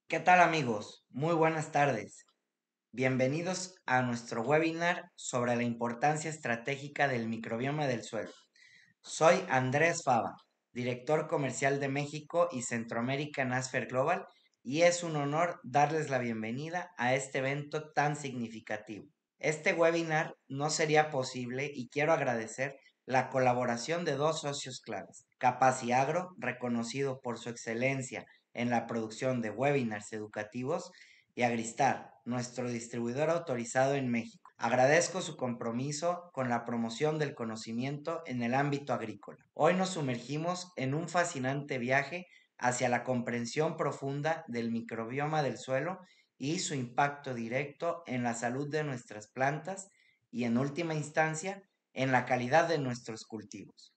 ¿Qué tal amigos? Muy buenas tardes. Bienvenidos a nuestro webinar sobre la importancia estratégica del microbioma del suelo. Soy Andrés Fava, director comercial de México y Centroamérica en Asfer Global, y es un honor darles la bienvenida a este evento tan significativo. Este webinar no sería posible y quiero agradecer la colaboración de dos socios claves. Capaciagro, reconocido por su excelencia en la producción de webinars educativos, y Agristar, nuestro distribuidor autorizado en México. Agradezco su compromiso con la promoción del conocimiento en el ámbito agrícola. Hoy nos sumergimos en un fascinante viaje hacia la comprensión profunda del microbioma del suelo y su impacto directo en la salud de nuestras plantas y, en última instancia, en la calidad de nuestros cultivos.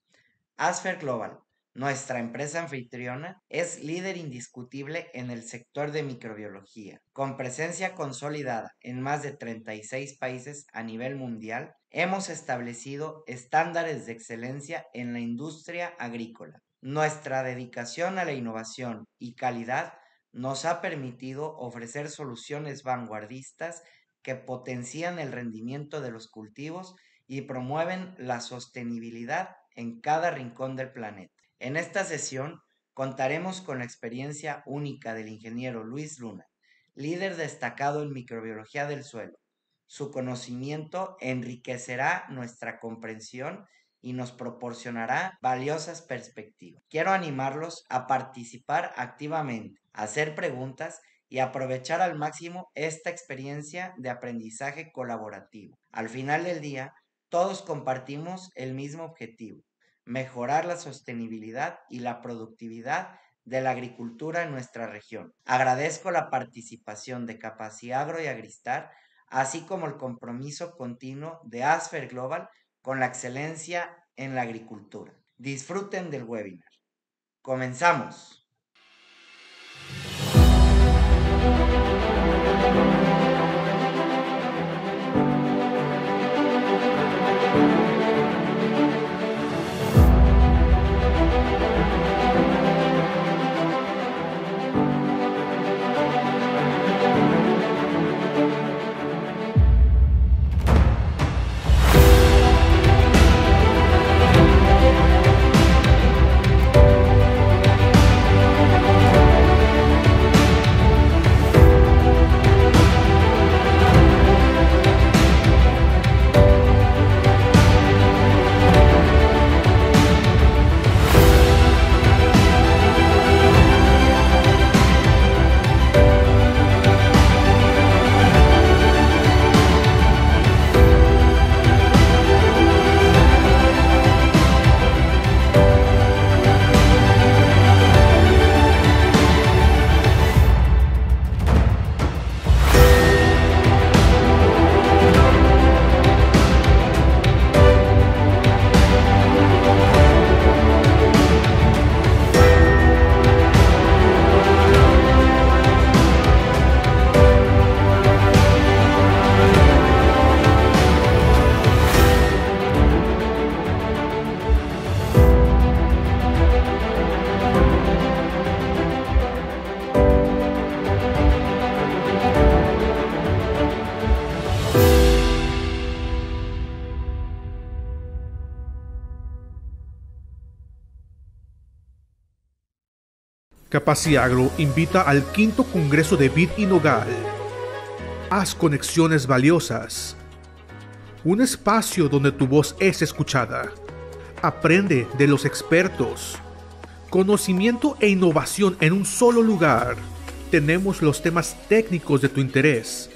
Asfer Global, nuestra empresa anfitriona, es líder indiscutible en el sector de microbiología. Con presencia consolidada en más de 36 países a nivel mundial, hemos establecido estándares de excelencia en la industria agrícola. Nuestra dedicación a la innovación y calidad nos ha permitido ofrecer soluciones vanguardistas que potencian el rendimiento de los cultivos y promueven la sostenibilidad en cada rincón del planeta. En esta sesión contaremos con la experiencia única del ingeniero Luis Luna, líder destacado en microbiología del suelo. Su conocimiento enriquecerá nuestra comprensión y nos proporcionará valiosas perspectivas. Quiero animarlos a participar activamente, a hacer preguntas y aprovechar al máximo esta experiencia de aprendizaje colaborativo. Al final del día, todos compartimos el mismo objetivo: mejorar la sostenibilidad y la productividad de la agricultura en nuestra región. Agradezco la participación de Capaciagro y Agristar, así como el compromiso continuo de Asfer Global con la excelencia en la agricultura. Disfruten del webinar. ¡Comenzamos! Capaciagro invita al quinto Congreso de Vid y Nogal. Haz conexiones valiosas. Un espacio donde tu voz es escuchada. Aprende de los expertos. Conocimiento e innovación en un solo lugar. Tenemos los temas técnicos de tu interés.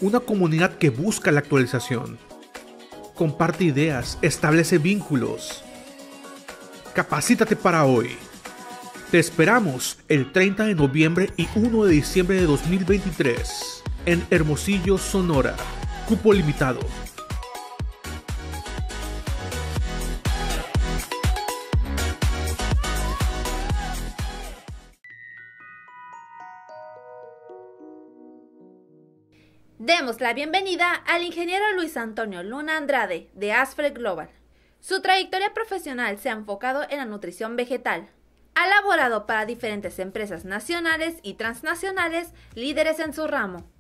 Una comunidad que busca la actualización. Comparte ideas, establece vínculos. Capacítate para hoy. Te esperamos el 30 de noviembre y 1 de diciembre de 2023 en Hermosillo, Sonora. Cupo limitado. Demos la bienvenida al ingeniero Luis Antonio Luna Andrade, de Asfer Global. Su trayectoria profesional se ha enfocado en la nutrición vegetal, Ha laborado para diferentes empresas nacionales y transnacionales líderes en su ramo.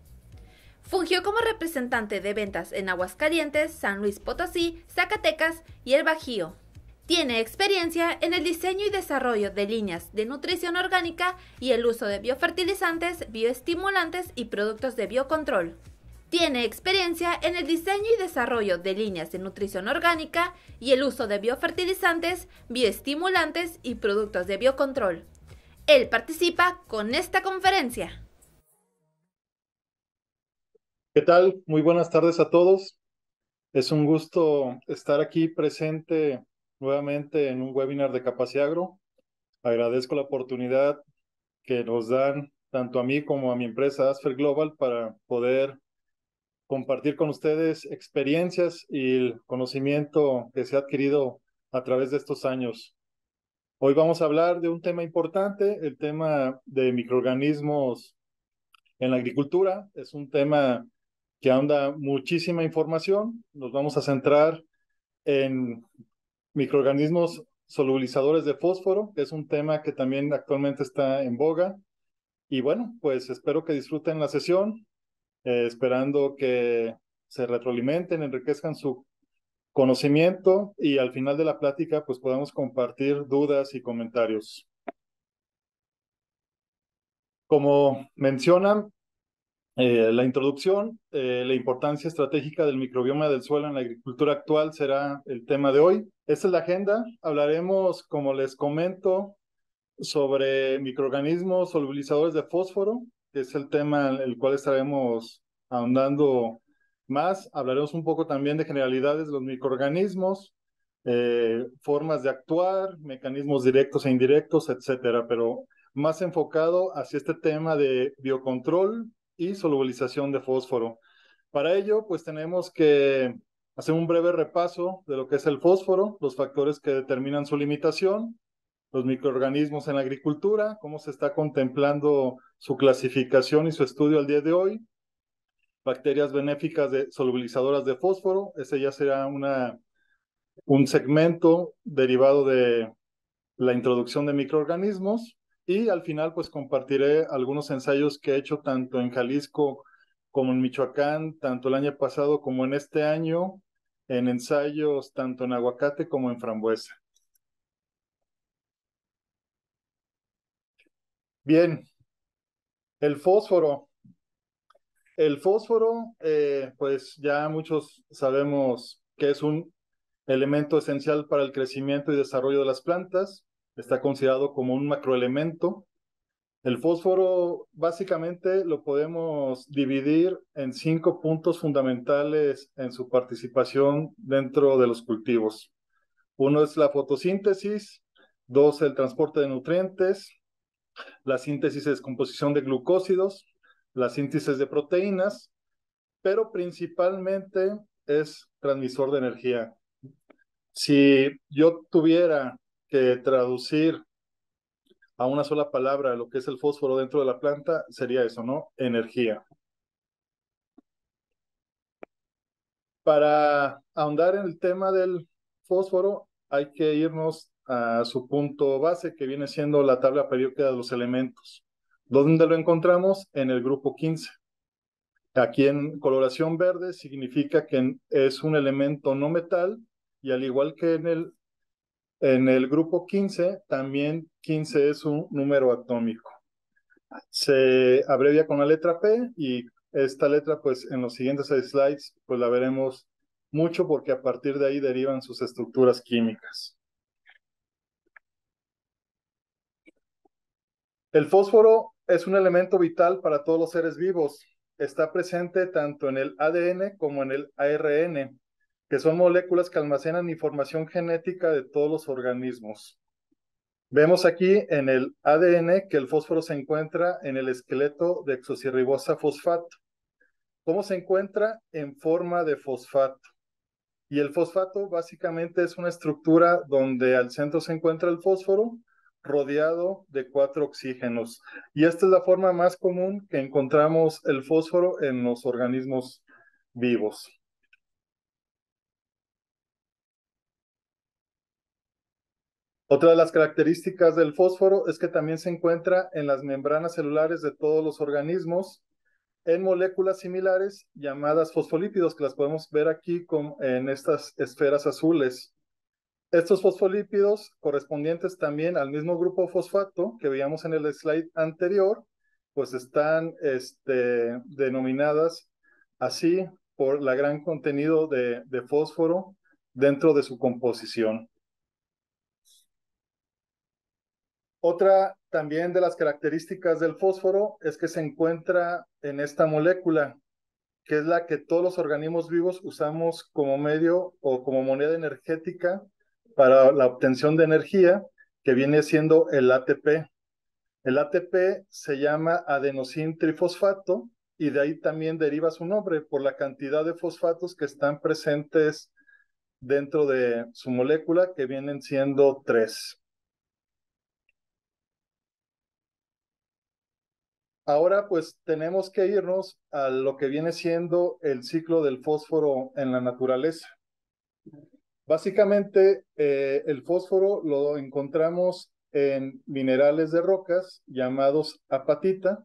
Fungió como representante de ventas en Aguascalientes, San Luis Potosí, Zacatecas y el Bajío. Tiene experiencia en el diseño y desarrollo de líneas de nutrición orgánica y el uso de biofertilizantes, bioestimulantes y productos de biocontrol. Tiene experiencia en el diseño y desarrollo de líneas de nutrición orgánica y el uso de biofertilizantes, bioestimulantes y productos de biocontrol. Él participa con esta conferencia. ¿Qué tal? Muy buenas tardes a todos. Es un gusto estar aquí presente nuevamente en un webinar de Capaciagro. Agradezco la oportunidad que nos dan tanto a mí como a mi empresa Asfer Global para poder compartir con ustedes experiencias y el conocimiento que se ha adquirido a través de estos años. Hoy vamos a hablar de un tema importante, el tema de microorganismos en la agricultura. Es un tema que ahonda muchísima información. Nos vamos a centrar en microorganismos solubilizadores de fósforo, que es un tema que también actualmente está en boga. Y bueno, pues espero que disfruten la sesión, esperando que se retroalimenten, enriquezcan su conocimiento y al final de la plática pues podamos compartir dudas y comentarios. Como mencionan, la introducción, la importancia estratégica del microbioma del suelo en la agricultura actual será el tema de hoy. Esta es la agenda. Hablaremos, como les comento, sobre microorganismos solubilizadores de fósforo, que es el tema en el cual estaremos ahondando más. Hablaremos un poco también de generalidades de los microorganismos, formas de actuar, mecanismos directos e indirectos, etcétera, pero más enfocado hacia este tema de biocontrol y solubilización de fósforo. Para ello, pues tenemos que hacer un breve repaso de lo que es el fósforo, los factores que determinan su limitación, los microorganismos en la agricultura, cómo se está contemplando su clasificación y su estudio al día de hoy, bacterias benéficas solubilizadoras de fósforo, ese ya será un segmento derivado de la introducción de microorganismos, y al final pues compartiré algunos ensayos que he hecho tanto en Jalisco como en Michoacán, tanto el año pasado como en este año, en ensayos tanto en aguacate como en frambuesa. Bien, el fósforo. El fósforo, pues ya muchos sabemos que es un elemento esencial para el crecimiento y desarrollo de las plantas. Está considerado como un macroelemento. El fósforo básicamente lo podemos dividir en 5 puntos fundamentales en su participación dentro de los cultivos. Uno es la fotosíntesis, 2, el transporte de nutrientes, la síntesis y descomposición de glucósidos, la síntesis de proteínas, pero principalmente es transmisor de energía. Si yo tuviera que traducir a una sola palabra lo que es el fósforo dentro de la planta, sería eso, ¿no? Energía. Para ahondar en el tema del fósforo, hay que irnos a su punto base, que viene siendo la tabla periódica de los elementos. ¿Dónde lo encontramos? En el grupo 15. Aquí en coloración verde significa que es un elemento no metal, y al igual que en el grupo 15, también 15 es un número atómico. Se abrevia con la letra P, y esta letra pues en los siguientes slides pues la veremos mucho, porque a partir de ahí derivan sus estructuras químicas. El fósforo es un elemento vital para todos los seres vivos. Está presente tanto en el ADN como en el ARN, que son moléculas que almacenan información genética de todos los organismos. Vemos aquí en el ADN que el fósforo se encuentra en el esqueleto de desoxirribosa fosfato. ¿Cómo se encuentra? En forma de fosfato. Y el fosfato básicamente es una estructura donde al centro se encuentra el fósforo, rodeado de 4 oxígenos. Y esta es la forma más común que encontramos el fósforo en los organismos vivos. Otra de las características del fósforo es que también se encuentra en las membranas celulares de todos los organismos en moléculas similares llamadas fosfolípidos, que las podemos ver aquí en estas esferas azules. Estos fosfolípidos, correspondientes también al mismo grupo fosfato que veíamos en el slide anterior, pues están denominadas así por la gran contenido de fósforo dentro de su composición. Otra también de las características del fósforo es que se encuentra en esta molécula, que es la que todos los organismos vivos usamos como medio o como moneda energética para la obtención de energía, que viene siendo el ATP. El ATP se llama adenosín trifosfato y de ahí también deriva su nombre por la cantidad de fosfatos que están presentes dentro de su molécula, que vienen siendo 3. Ahora pues tenemos que irnos a lo que viene siendo el ciclo del fósforo en la naturaleza. Básicamente el fósforo lo encontramos en minerales de rocas llamados apatita.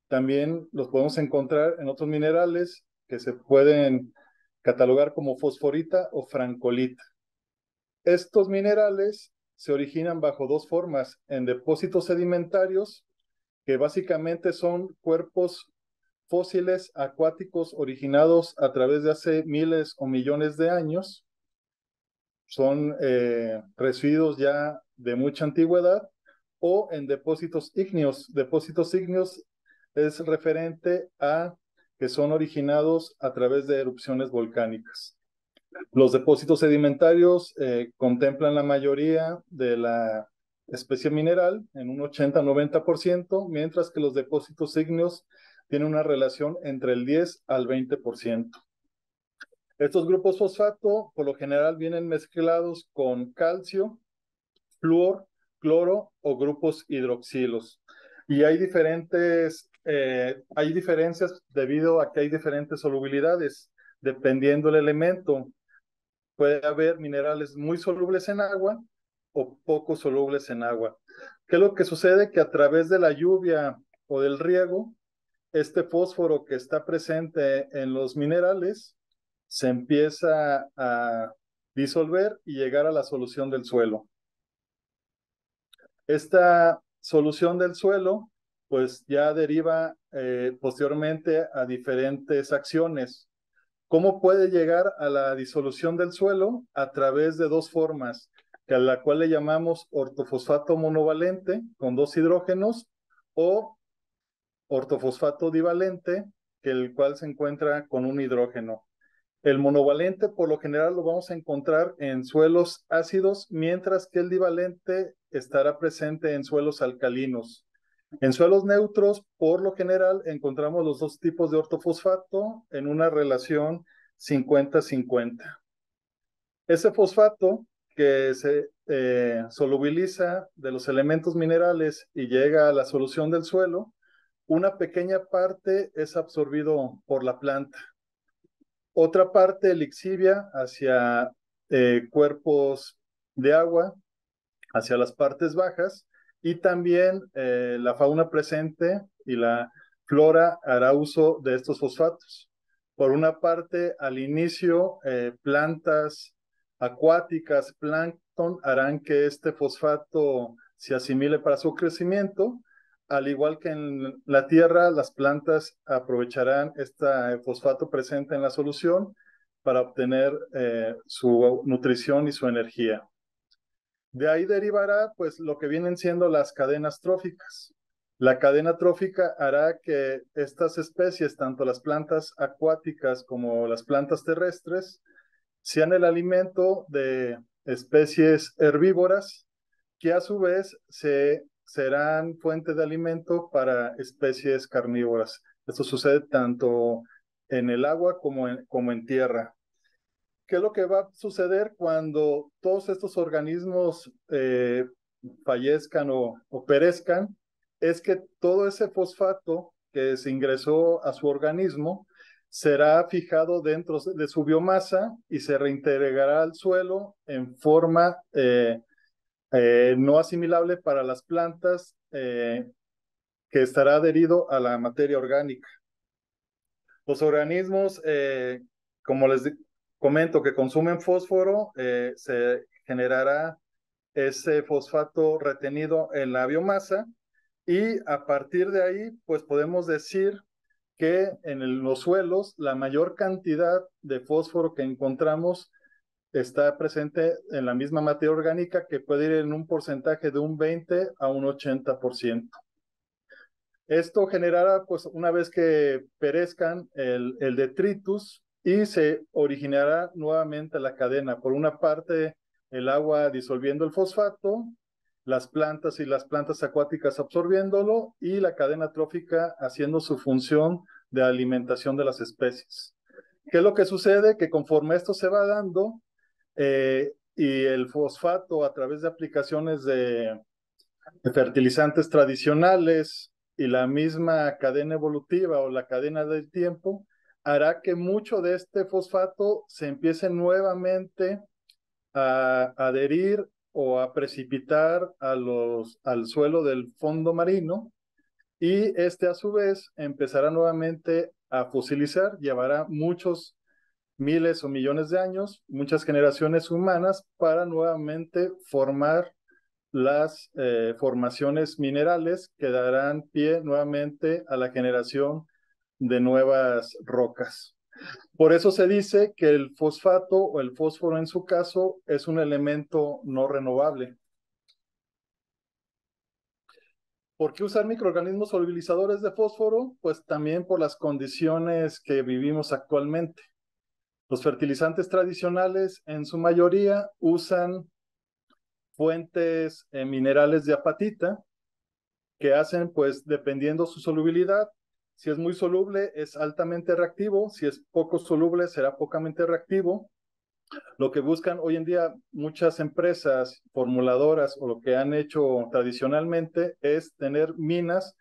También los podemos encontrar en otros minerales que se pueden catalogar como fosforita o francolita. Estos minerales se originan bajo dos formas: en depósitos sedimentarios, que básicamente son cuerpos fósiles acuáticos originados a través de hace miles o millones de años. Son residuos ya de mucha antigüedad, o en depósitos ígneos. Depósitos ígneos es referente a que son originados a través de erupciones volcánicas. Los depósitos sedimentarios contemplan la mayoría de la especie mineral, en un 80-90%, mientras que los depósitos ígneos tienen una relación entre el 10 al 20%. Estos grupos fosfato por lo general vienen mezclados con calcio, flúor, cloro o grupos hidroxilos. Y hay diferencias debido a que hay diferentes solubilidades, dependiendo del elemento. Puede haber minerales muy solubles en agua o poco solubles en agua. ¿Qué es lo que sucede? Que a través de la lluvia o del riego, este fósforo que está presente en los minerales se empieza a disolver y llegar a la solución del suelo. Esta solución del suelo pues ya deriva posteriormente a diferentes acciones. ¿Cómo puede llegar a la disolución del suelo? A través de dos formas, que a la cual le llamamos ortofosfato monovalente con 2 hidrógenos, o ortofosfato divalente, que el cual se encuentra con un hidrógeno. El monovalente por lo general lo vamos a encontrar en suelos ácidos, mientras que el divalente estará presente en suelos alcalinos. En suelos neutros, por lo general, encontramos los dos tipos de ortofosfato en una relación 50-50. Ese fosfato que se solubiliza de los elementos minerales y llega a la solución del suelo, una pequeña parte es absorbido por la planta. Otra parte lixivia hacia cuerpos de agua, hacia las partes bajas, y también la fauna presente y la flora hará uso de estos fosfatos. Por una parte, al inicio, plantas acuáticas, plancton, harán que este fosfato se asimile para su crecimiento. Al igual que en la tierra, las plantas aprovecharán este fosfato presente en la solución para obtener su nutrición y su energía. De ahí derivará pues lo que vienen siendo las cadenas tróficas. La cadena trófica hará que estas especies, tanto las plantas acuáticas como las plantas terrestres, sean el alimento de especies herbívoras, que a su vez serán fuente de alimento para especies carnívoras. Esto sucede tanto en el agua como en tierra. ¿Qué es lo que va a suceder cuando todos estos organismos fallezcan o perezcan? Es que todo ese fosfato que se ingresó a su organismo será fijado dentro de su biomasa y se reintegrará al suelo en forma no asimilable para las plantas, que estará adherido a la materia orgánica. Los organismos, como comento, que consumen fósforo, se generará ese fosfato retenido en la biomasa, y a partir de ahí, pues podemos decir que en los suelos la mayor cantidad de fósforo que encontramos está presente en la misma materia orgánica, que puede ir en un porcentaje de un 20 a un 80%. Esto generará, pues una vez que perezcan el detritus, y se originará nuevamente la cadena. Por una parte, el agua disolviendo el fosfato, las plantas y las plantas acuáticas absorbiéndolo, y la cadena trófica haciendo su función de alimentación de las especies. ¿Qué es lo que sucede? Que conforme esto se va dando, y el fosfato, a través de aplicaciones de fertilizantes tradicionales y la misma cadena evolutiva o la cadena del tiempo, hará que mucho de este fosfato se empiece nuevamente a adherir o a precipitar al suelo del fondo marino, y este a su vez empezará nuevamente a fosilizar. Llevará muchos miles o millones de años, muchas generaciones humanas, para nuevamente formar las formaciones minerales, que darán pie nuevamente a la generación de nuevas rocas. Por eso se dice que el fosfato, o el fósforo en su caso, es un elemento no renovable. ¿Por qué usar microorganismos solubilizadores de fósforo? Pues también por las condiciones que vivimos actualmente. Los fertilizantes tradicionales en su mayoría usan fuentes minerales de apatita, que hacen, pues, dependiendo su solubilidad. Si es muy soluble, es altamente reactivo; si es poco soluble, será pocamente reactivo. Lo que buscan hoy en día muchas empresas formuladoras, o lo que han hecho tradicionalmente, es tener minas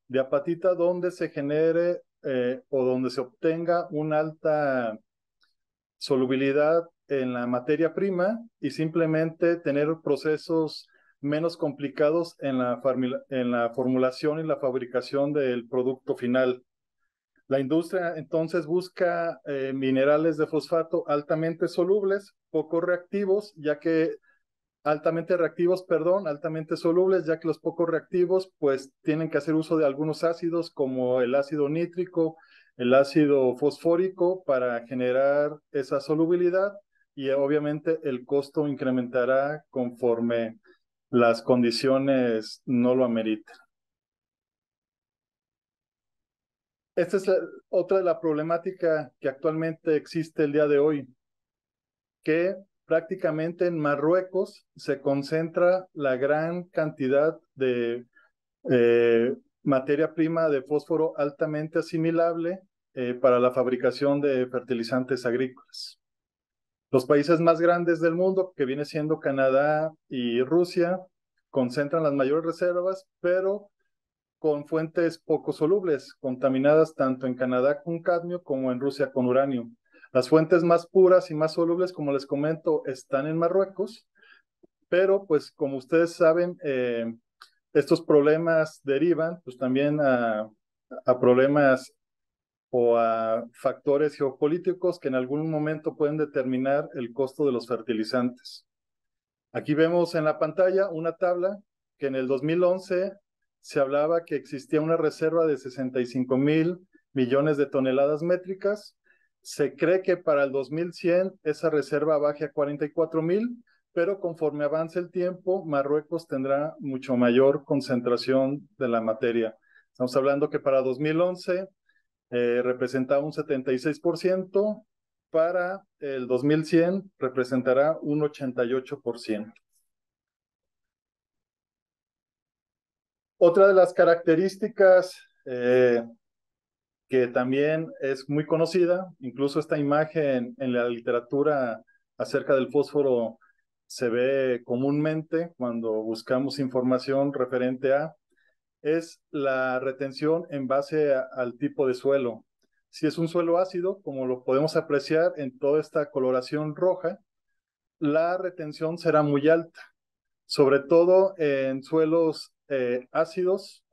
de apatita donde se genere o donde se obtenga una alta solubilidad en la materia prima, y simplemente tener procesos menos complicados en la formulación y la fabricación del producto final. La industria entonces busca minerales de fosfato altamente solubles, poco reactivos, altamente reactivos, perdón, altamente solubles, ya que los poco reactivos pues tienen que hacer uso de algunos ácidos, como el ácido nítrico, el ácido fosfórico, para generar esa solubilidad, y obviamente el costo incrementará conforme las condiciones no lo ameriten. Esta es otra de la problemática que actualmente existe el día de hoy, que prácticamente en Marruecos se concentra la gran cantidad de materia prima de fósforo altamente asimilable para la fabricación de fertilizantes agrícolas. Los países más grandes del mundo, que viene siendo Canadá y Rusia, concentran las mayores reservas, pero con fuentes poco solubles, contaminadas tanto en Canadá con cadmio como en Rusia con uranio. Las fuentes más puras y más solubles, como les comento, están en Marruecos, pero pues como ustedes saben, estos problemas derivan pues también a problemas o a factores geopolíticos que en algún momento pueden determinar el costo de los fertilizantes. Aquí vemos en la pantalla una tabla que en el 2011 se hablaba que existía una reserva de 65,000 millones de toneladas métricas. Se cree que para el 2100 esa reserva baje a 44,000, pero conforme avance el tiempo, Marruecos tendrá mucho mayor concentración de la materia. Estamos hablando que para 2011 representaba un 76%, para el 2100 representará un 88%. Otra de las características que también es muy conocida, incluso esta imagen en la literatura acerca del fósforo se ve comúnmente cuando buscamos información referente es la retención en base al tipo de suelo. Si es un suelo ácido, como lo podemos apreciar en toda esta coloración roja, la retención será muy alta. sobre todo en suelos ácidos,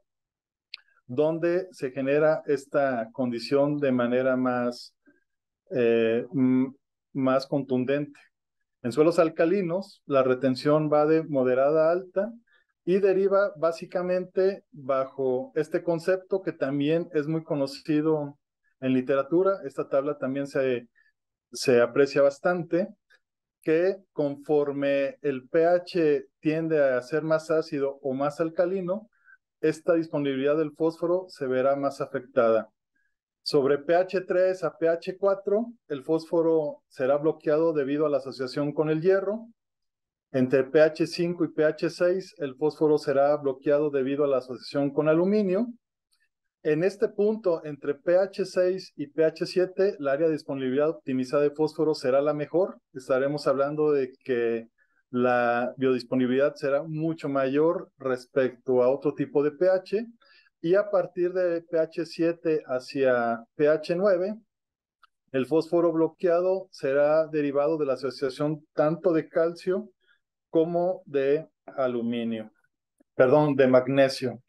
donde se genera esta condición de manera más contundente. En suelos alcalinos, la retención va de moderada a alta y deriva básicamente bajo este concepto que también es muy conocido en literatura. Esta tabla también se aprecia bastante, que conforme el pH tiende a ser más ácido o más alcalino, esta disponibilidad del fósforo se verá más afectada. Sobre pH 3 a pH 4, el fósforo será bloqueado debido a la asociación con el hierro. Entre pH 5 y pH 6, el fósforo será bloqueado debido a la asociación con aluminio. En este punto, entre pH 6 y pH 7, la área de disponibilidad optimizada de fósforo será la mejor. Estaremos hablando de que la biodisponibilidad será mucho mayor respecto a otro tipo de pH. Y a partir de pH 7 hacia pH 9, el fósforo bloqueado será derivado de la asociación tanto de calcio como de aluminio, perdón, de magnesio.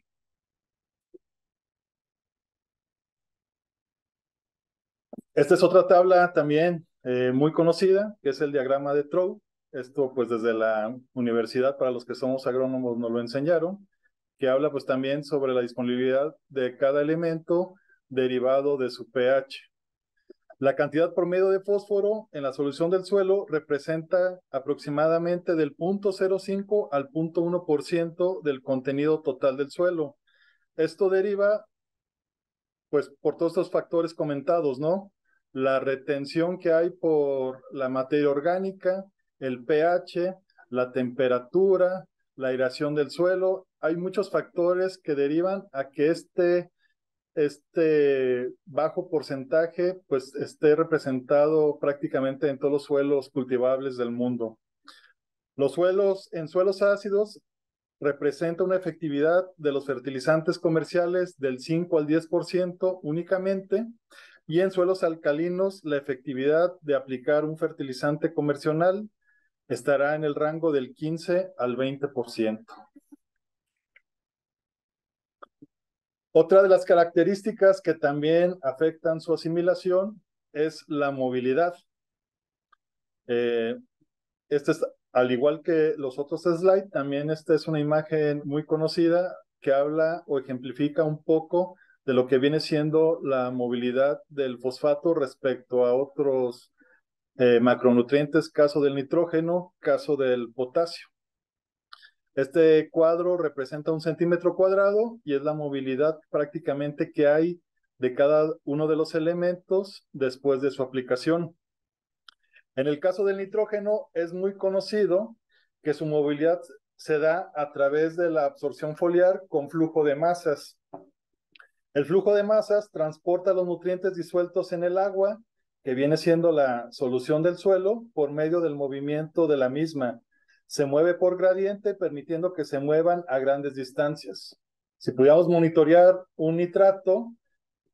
Esta es otra tabla también muy conocida, que es el diagrama de Trout. Esto pues desde la universidad, para los que somos agrónomos, nos lo enseñaron, que habla pues también sobre la disponibilidad de cada elemento derivado de su pH. La cantidad promedio de fósforo en la solución del suelo representa aproximadamente del 0.05 al 0.1% del contenido total del suelo. Esto deriva pues por todos estos factores comentados, ¿no? La retención que hay por la materia orgánica, el pH, la temperatura, la aireación del suelo. Hay muchos factores que derivan a que este bajo porcentaje pues esté representado prácticamente en todos los suelos cultivables del mundo. En suelos ácidos representa una efectividad de los fertilizantes comerciales del 5 al 10% únicamente, y en suelos alcalinos la efectividad de aplicar un fertilizante convencional estará en el rango del 15 al 20%. Otra de las características que también afectan su asimilación es la movilidad. Este es, al igual que los otros slides, también esta es una imagen muy conocida que habla o ejemplifica un poco de lo que viene siendo la movilidad del fosfato respecto a otros macronutrientes, caso del nitrógeno, caso del potasio. Este cuadro representa 1 centímetro cuadrado y es la movilidad prácticamente que hay de cada uno de los elementos después de su aplicación. En el caso del nitrógeno es muy conocido que su movilidad se da a través de la absorción foliar con flujo de masas. El flujo de masas transporta los nutrientes disueltos en el agua, que viene siendo la solución del suelo, por medio del movimiento de la misma. Se mueve por gradiente, permitiendo que se muevan a grandes distancias. Si pudiéramos monitorear un nitrato,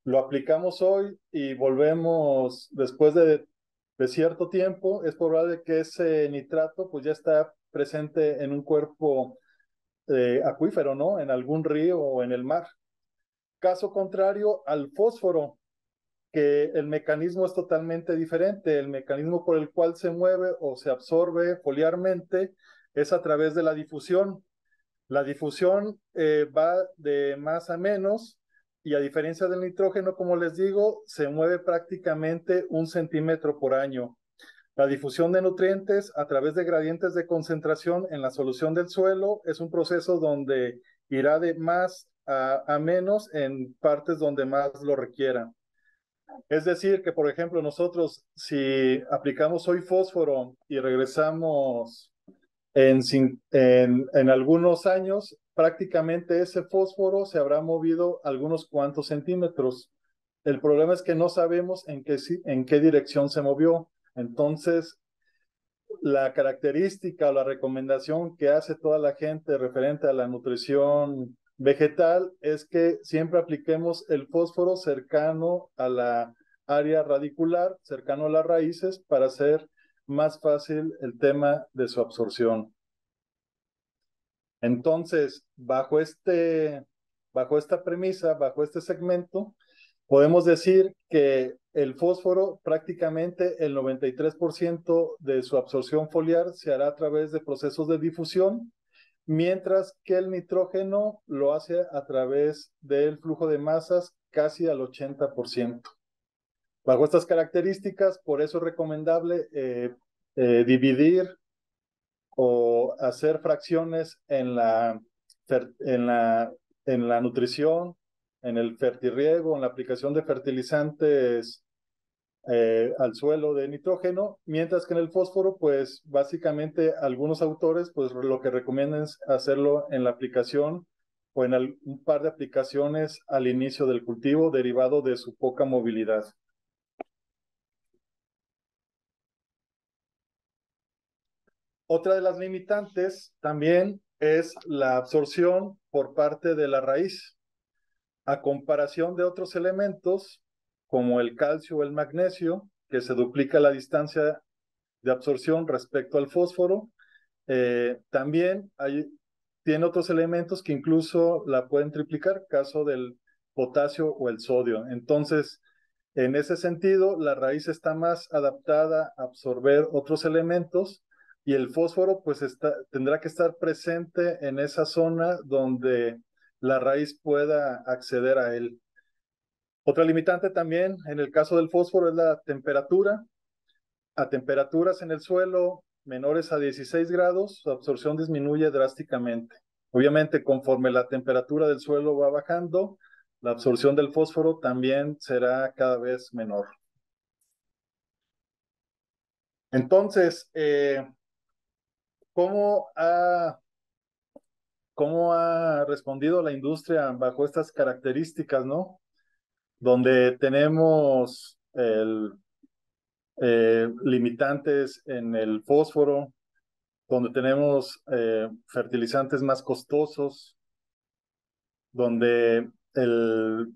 lo aplicamos hoy y volvemos después de cierto tiempo, es probable que ese nitrato pues ya está presente en un cuerpo acuífero, ¿no? En algún río o en el mar. Caso contrario al fósforo, que el mecanismo es totalmente diferente. El mecanismo por el cual se mueve o se absorbe foliarmente es a través de la difusión. La difusión va de más a menos, y a diferencia del nitrógeno, como les digo, se mueve prácticamente 1 centímetro por año. La difusión de nutrientes a través de gradientes de concentración en la solución del suelo es un proceso donde irá de más a menos en partes donde más lo requiera. Es decir, que por ejemplo nosotros si aplicamos hoy fósforo y regresamos en algunos años, prácticamente ese fósforo se habrá movido algunos cuantos centímetros. El problema es que no sabemos en qué dirección se movió. Entonces, la característica o la recomendación que hace toda la gente referente a la nutrición vegetal es que siempre apliquemos el fósforo cercano a la área radicular, cercano a las raíces, para hacer más fácil el tema de su absorción. Entonces, bajo esta premisa, bajo este segmento, podemos decir que el fósforo prácticamente el 93% de su absorción foliar se hará a través de procesos de difusión, mientras que el nitrógeno lo hace a través del flujo de masas casi al 80%. Bajo estas características, por eso es recomendable dividir o hacer fracciones en la nutrición, en el fertirriego, en la aplicación de fertilizantes al suelo de nitrógeno, mientras que en el fósforo, pues básicamente algunos autores, pues lo que recomiendan es hacerlo en la aplicación o en un par de aplicaciones al inicio del cultivo, derivado de su poca movilidad. Otra de las limitantes también es la absorción por parte de la raíz. A comparación de otros elementos, como el calcio o el magnesio, que se duplica la distancia de absorción respecto al fósforo, también tiene otros elementos que incluso la pueden triplicar, caso del potasio o el sodio. Entonces, en ese sentido, la raíz está más adaptada a absorber otros elementos y el fósforo pues tendrá que estar presente en esa zona donde la raíz pueda acceder a él. Otra limitante también en el caso del fósforo es la temperatura. A temperaturas en el suelo menores a 16 grados, su absorción disminuye drásticamente. Obviamente, conforme la temperatura del suelo va bajando, la absorción del fósforo también será cada vez menor. Entonces, ¿cómo ha respondido la industria bajo estas características, no? Donde tenemos limitantes en el fósforo, donde tenemos fertilizantes más costosos, donde el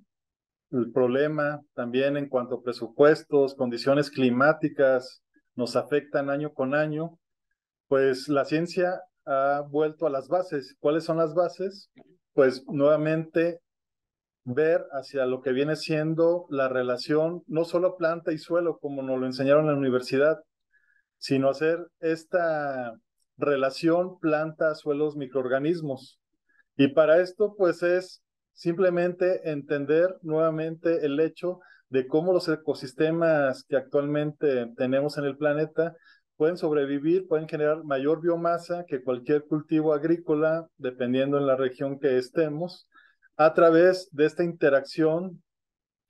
problema también en cuanto a presupuestos, condiciones climáticas nos afectan año con año, pues la ciencia ha vuelto a las bases. ¿Cuáles son las bases? Pues nuevamente ver hacia lo que viene siendo la relación, no solo planta y suelo, como nos lo enseñaron en la universidad, sino hacer esta relación planta, suelos, microorganismos. Y para esto, pues es simplemente entender nuevamente el hecho de cómo los ecosistemas que actualmente tenemos en el planeta pueden sobrevivir, pueden generar mayor biomasa que cualquier cultivo agrícola, dependiendo en la región que estemos, a través de esta interacción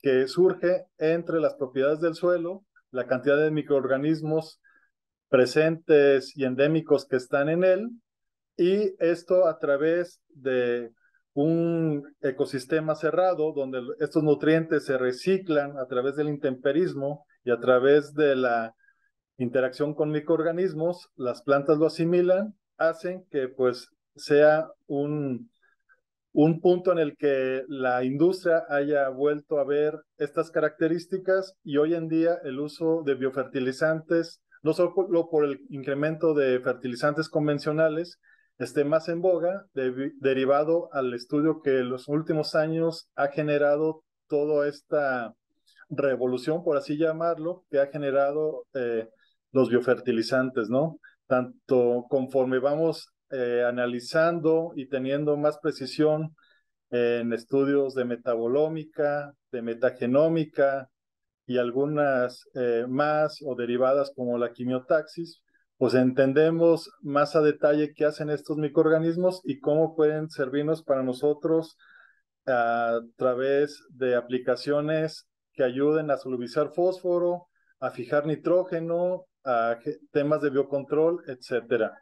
que surge entre las propiedades del suelo, la cantidad de microorganismos presentes y endémicos que están en él, y esto a través de un ecosistema cerrado donde estos nutrientes se reciclan a través del intemperismo y a través de la interacción con microorganismos, las plantas lo asimilan, hacen que pues sea un punto en el que la industria haya vuelto a ver estas características y hoy en día el uso de biofertilizantes, no solo por el incremento de fertilizantes convencionales, esté más en boga, derivado al estudio que en los últimos años ha generado toda esta revolución, por así llamarlo, que ha generado los biofertilizantes, ¿no? Tanto conforme vamos analizando y teniendo más precisión en estudios de metabolómica, de metagenómica y algunas más o derivadas como la quimiotaxis, pues entendemos más a detalle qué hacen estos microorganismos y cómo pueden servirnos para nosotros a través de aplicaciones que ayuden a solubilizar fósforo, a fijar nitrógeno, a temas de biocontrol, etcétera.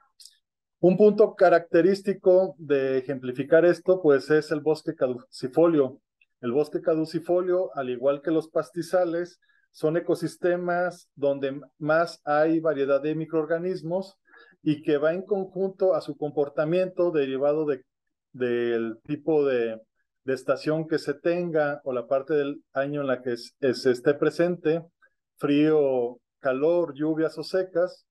Un punto característico de ejemplificar esto, pues, es el bosque caducifolio. El bosque caducifolio, al igual que los pastizales, son ecosistemas donde más hay variedad de microorganismos y que va en conjunto a su comportamiento derivado del tipo de estación que se tenga o la parte del año en la que se esté presente, frío, calor, lluvias o secas.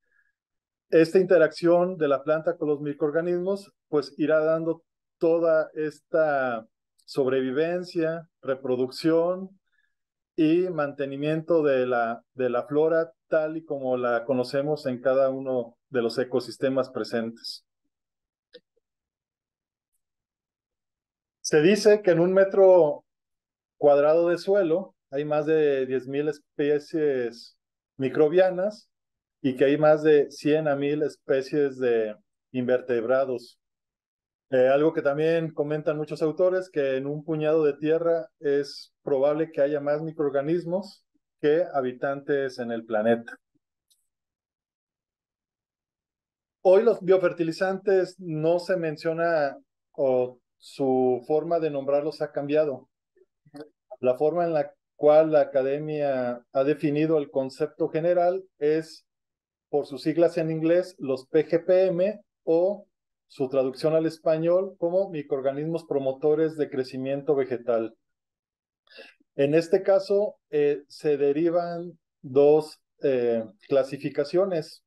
Esta interacción de la planta con los microorganismos, pues irá dando toda esta sobrevivencia, reproducción y mantenimiento de la flora tal y como la conocemos en cada uno de los ecosistemas presentes. Se dice que en un metro cuadrado de suelo hay más de 10,000 especies microbianas y que hay más de 100 a 1,000 especies de invertebrados. Algo que también comentan muchos autores, que en un puñado de tierra es probable que haya más microorganismos que habitantes en el planeta. Hoy los biofertilizantes no se menciona o su forma de nombrarlos ha cambiado. La forma en la cual la academia ha definido el concepto general es por sus siglas en inglés, los PGPM, o su traducción al español como microorganismos promotores de crecimiento vegetal. En este caso, se derivan dos clasificaciones.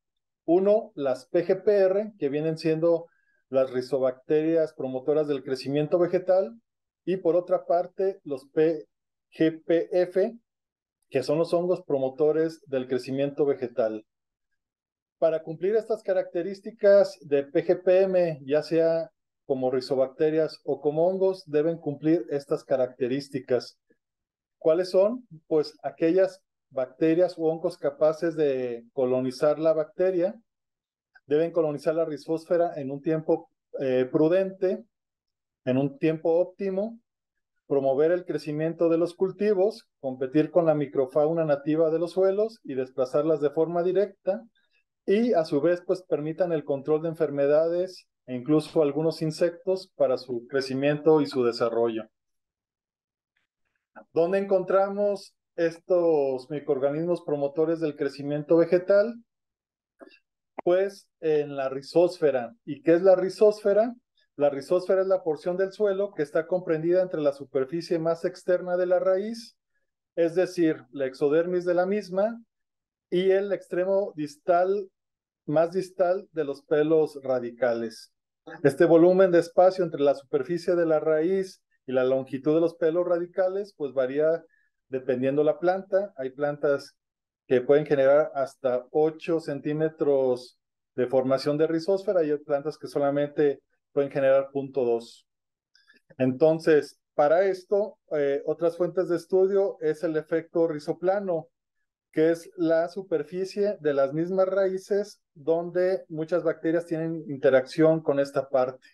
Uno, las PGPR, que vienen siendo las rizobacterias promotoras del crecimiento vegetal, y por otra parte, los PGPF, que son los hongos promotores del crecimiento vegetal. Para cumplir estas características de PGPM, ya sea como rizobacterias o como hongos, deben cumplir estas características. ¿Cuáles son? Pues aquellas bacterias u hongos capaces de colonizar la bacteria, deben colonizar la rizósfera en un tiempo prudente, en un tiempo óptimo, promover el crecimiento de los cultivos, competir con la microfauna nativa de los suelos y desplazarlas de forma directa, y a su vez pues permitan el control de enfermedades e incluso algunos insectos para su crecimiento y su desarrollo. ¿Dónde encontramos estos microorganismos promotores del crecimiento vegetal? Pues en la rizósfera. ¿Y qué es la rizósfera? La rizósfera es la porción del suelo que está comprendida entre la superficie más externa de la raíz, es decir, la exodermis de la misma, y el extremo distal, más distal de los pelos radicales. Este volumen de espacio entre la superficie de la raíz y la longitud de los pelos radicales, pues varía dependiendo la planta. Hay plantas que pueden generar hasta 8 centímetros de formación de rizósfera y hay plantas que solamente pueden generar 0,2. Entonces, para esto, otras fuentes de estudio es el efecto rizoplano, que es la superficie de las mismas raíces donde muchas bacterias tienen interacción con esta parte.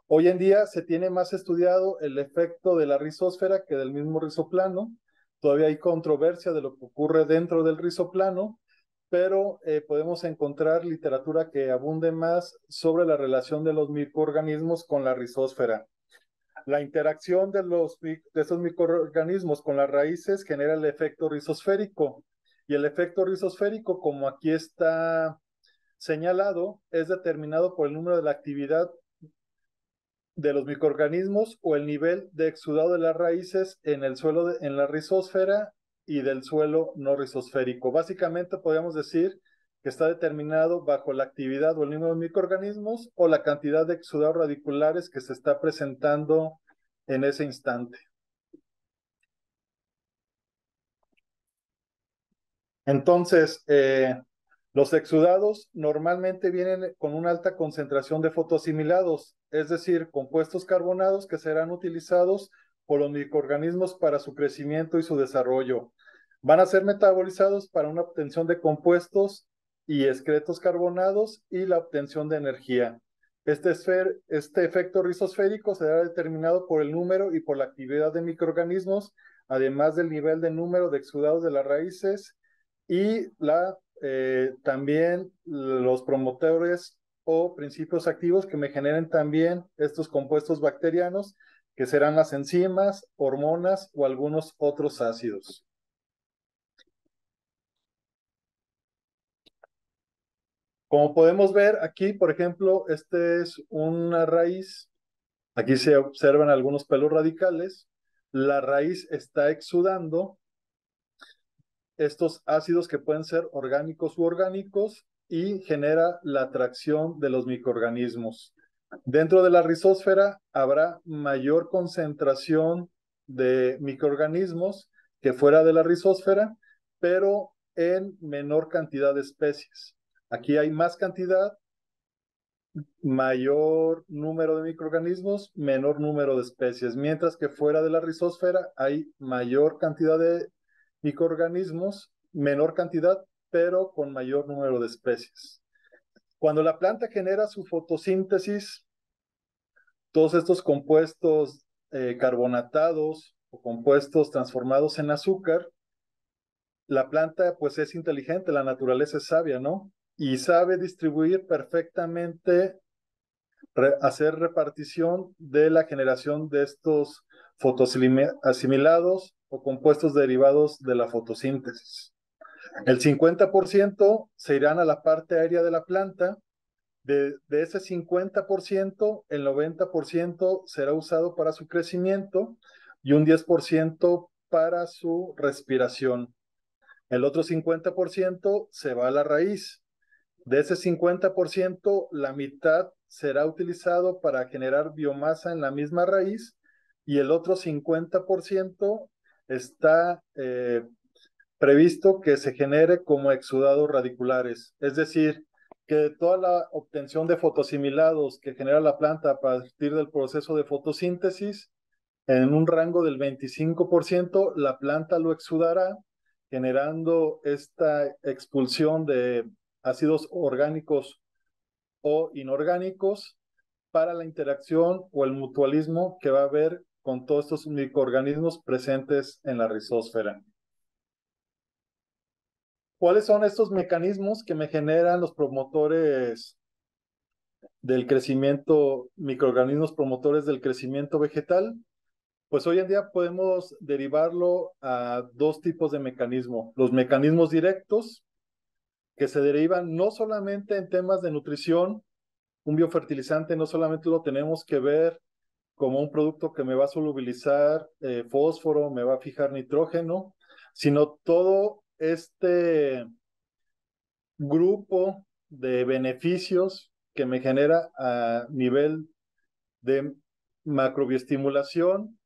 Hoy en día se tiene más estudiado el efecto de la rizósfera que del mismo rizoplano. Todavía hay controversia de lo que ocurre dentro del rizoplano, pero podemos encontrar literatura que abunde más sobre la relación de los microorganismos con la rizósfera. La interacción de estos microorganismos con las raíces genera el efecto rizosférico. Y el efecto rizosférico, como aquí está señalado, es determinado por el número de la actividad de los microorganismos o el nivel de exudado de las raíces en el suelo, en la rizósfera y del suelo no rizosférico. Básicamente podríamos decir que está determinado bajo la actividad o el número de microorganismos o la cantidad de exudados radiculares que se está presentando en ese instante. Entonces, los exudados normalmente vienen con una alta concentración de fotoasimilados, es decir, compuestos carbonados que serán utilizados por los microorganismos para su crecimiento y su desarrollo. Van a ser metabolizados para una obtención de compuestos y excretos carbonados y la obtención de energía. Este efecto rizosférico será determinado por el número y por la actividad de microorganismos, además del nivel de número de exudados de las raíces y también los promotores o principios activos que me generen también estos compuestos bacterianos, que serán las enzimas, hormonas o algunos otros ácidos. Como podemos ver aquí, por ejemplo, este es una raíz. Aquí se observan algunos pelos radicales. La raíz está exudando estos ácidos que pueden ser orgánicos u orgánicos y genera la atracción de los microorganismos. Dentro de la rizósfera habrá mayor concentración de microorganismos que fuera de la rizósfera, pero en menor cantidad de especies. Aquí hay más cantidad, mayor número de microorganismos, menor número de especies, mientras que fuera de la rizósfera hay mayor cantidad de microorganismos, menor cantidad, pero con mayor número de especies. Cuando la planta genera su fotosíntesis, todos estos compuestos carbonatados o compuestos transformados en azúcar, la planta pues es inteligente, la naturaleza es sabia, ¿no? Y sabe distribuir perfectamente, hacer repartición de la generación de estos fotoasimilados o compuestos derivados de la fotosíntesis. El 50% se irán a la parte aérea de la planta. De ese 50%, el 90% será usado para su crecimiento y un 10% para su respiración. El otro 50% se va a la raíz. De ese 50%, la mitad será utilizado para generar biomasa en la misma raíz y el otro 50% está previsto que se genere como exudados radiculares. Es decir, que toda la obtención de fotosimilados que genera la planta a partir del proceso de fotosíntesis, en un rango del 25%, la planta lo exudará, generando esta expulsión de ácidos orgánicos o inorgánicos para la interacción o el mutualismo que va a haber con todos estos microorganismos presentes en la rizósfera. ¿Cuáles son estos mecanismos que me generan los promotores del crecimiento, microorganismos promotores del crecimiento vegetal? Pues hoy en día podemos derivarlo a dos tipos de mecanismos. Los mecanismos directos, que se derivan no solamente en temas de nutrición. Un biofertilizante no solamente lo tenemos que ver como un producto que me va a solubilizar fósforo, me va a fijar nitrógeno, sino todo este grupo de beneficios que me genera a nivel de macrobioestimulación,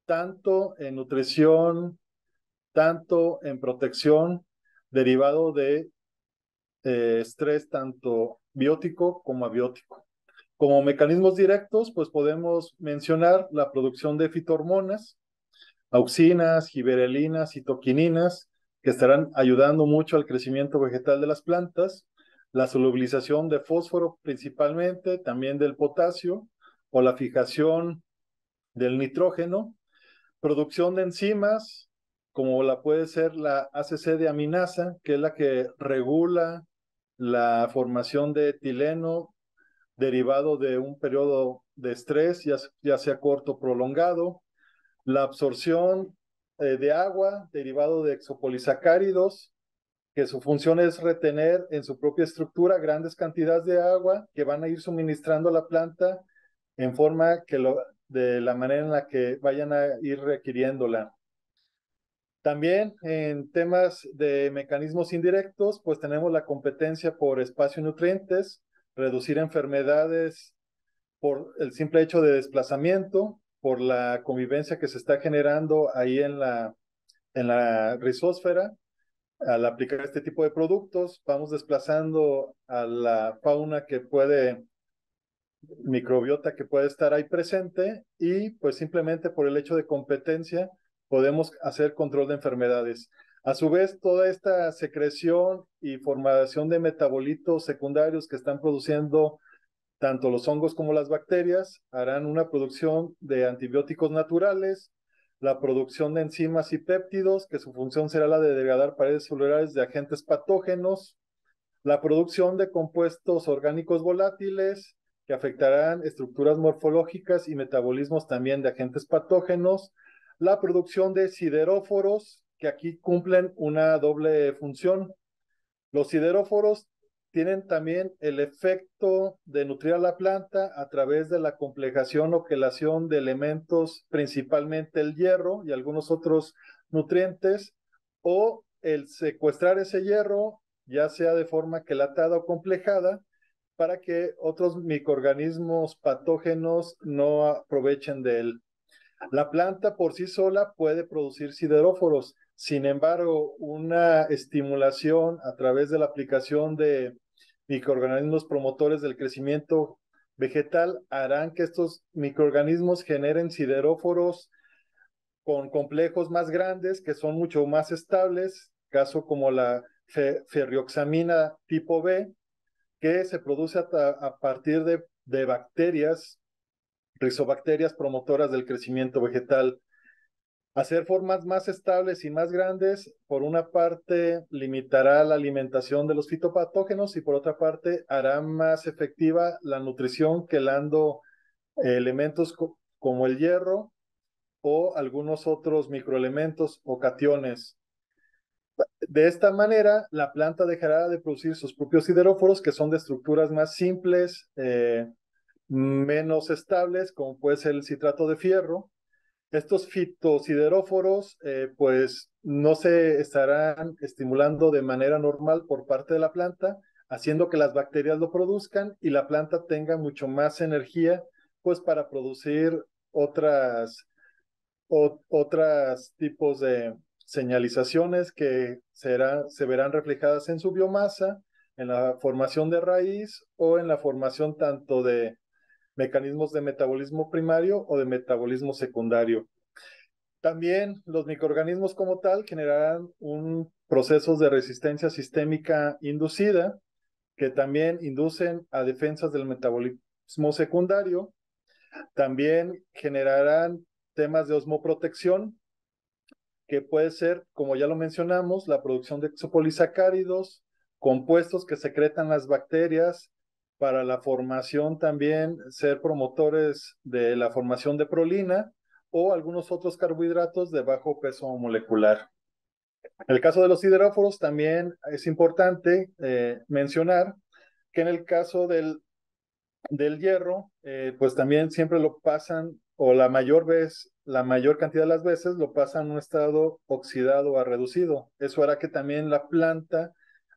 tanto en nutrición, tanto en protección, derivado de estrés tanto biótico como abiótico. Como mecanismos directos, pues podemos mencionar la producción de fitohormonas, auxinas, giberelinas, citoquininas, que estarán ayudando mucho al crecimiento vegetal de las plantas, la solubilización de fósforo principalmente, también del potasio, o la fijación del nitrógeno, producción de enzimas, como la puede ser la ACC de aminasa, que es la que regula la formación de etileno derivado de un periodo de estrés, ya sea corto o prolongado, la absorción de agua derivado de exopolisacáridos, que su función es retener en su propia estructura grandes cantidades de agua que van a ir suministrando a la planta en forma que de la manera en la que vayan a ir requiriéndola. También en temas de mecanismos indirectos, pues tenemos la competencia por espacio y nutrientes, reducir enfermedades por el simple hecho de desplazamiento, por la convivencia que se está generando ahí en la rizósfera. Al aplicar este tipo de productos, vamos desplazando a la fauna microbiota que puede estar ahí presente y pues simplemente por el hecho de competencia podemos hacer control de enfermedades. A su vez, toda esta secreción y formación de metabolitos secundarios que están produciendo tanto los hongos como las bacterias harán una producción de antibióticos naturales, la producción de enzimas y péptidos, que su función será la de degradar paredes celulares de agentes patógenos, la producción de compuestos orgánicos volátiles, que afectarán estructuras morfológicas y metabolismos también de agentes patógenos, la producción de sideróforos, que aquí cumplen una doble función. Los sideróforos tienen también el efecto de nutrir a la planta a través de la complejación o quelación de elementos, principalmente el hierro y algunos otros nutrientes, o el secuestrar ese hierro ya sea de forma quelatada o complejada, para que otros microorganismos patógenos no aprovechen de él. La planta por sí sola puede producir sideróforos. Sin embargo, una estimulación a través de la aplicación de microorganismos promotores del crecimiento vegetal harán que estos microorganismos generen sideróforos con complejos más grandes que son mucho más estables, caso como la ferrioxamina tipo B, que se produce a partir de bacterias, rizobacterias promotoras del crecimiento vegetal. Hacer formas más estables y más grandes, por una parte, limitará la alimentación de los fitopatógenos y por otra parte, hará más efectiva la nutrición quelando elementos como el hierro o algunos otros microelementos o cationes. De esta manera, la planta dejará de producir sus propios sideróforos, que son de estructuras más simples, menos estables, como puede ser el citrato de fierro. Estos fitosideróforos, pues no se estarán estimulando de manera normal por parte de la planta, haciendo que las bacterias lo produzcan y la planta tenga mucho más energía, pues para producir otras tipos de señalizaciones que se verán reflejadas en su biomasa, en la formación de raíz o en la formación tanto de mecanismos de metabolismo primario o de metabolismo secundario. También los microorganismos como tal generarán procesos de resistencia sistémica inducida que también inducen a defensas del metabolismo secundario. También generarán temas de osmoprotección, que puede ser, como ya lo mencionamos, la producción de exopolisacáridos, compuestos que secretan las bacterias para la formación también, ser promotores de la formación de prolina o algunos otros carbohidratos de bajo peso molecular. En el caso de los sideróforos también es importante mencionar que en el caso del hierro, pues también siempre lo pasan, o la mayor cantidad de las veces lo pasan en un estado oxidado o reducido. Eso hará que también la planta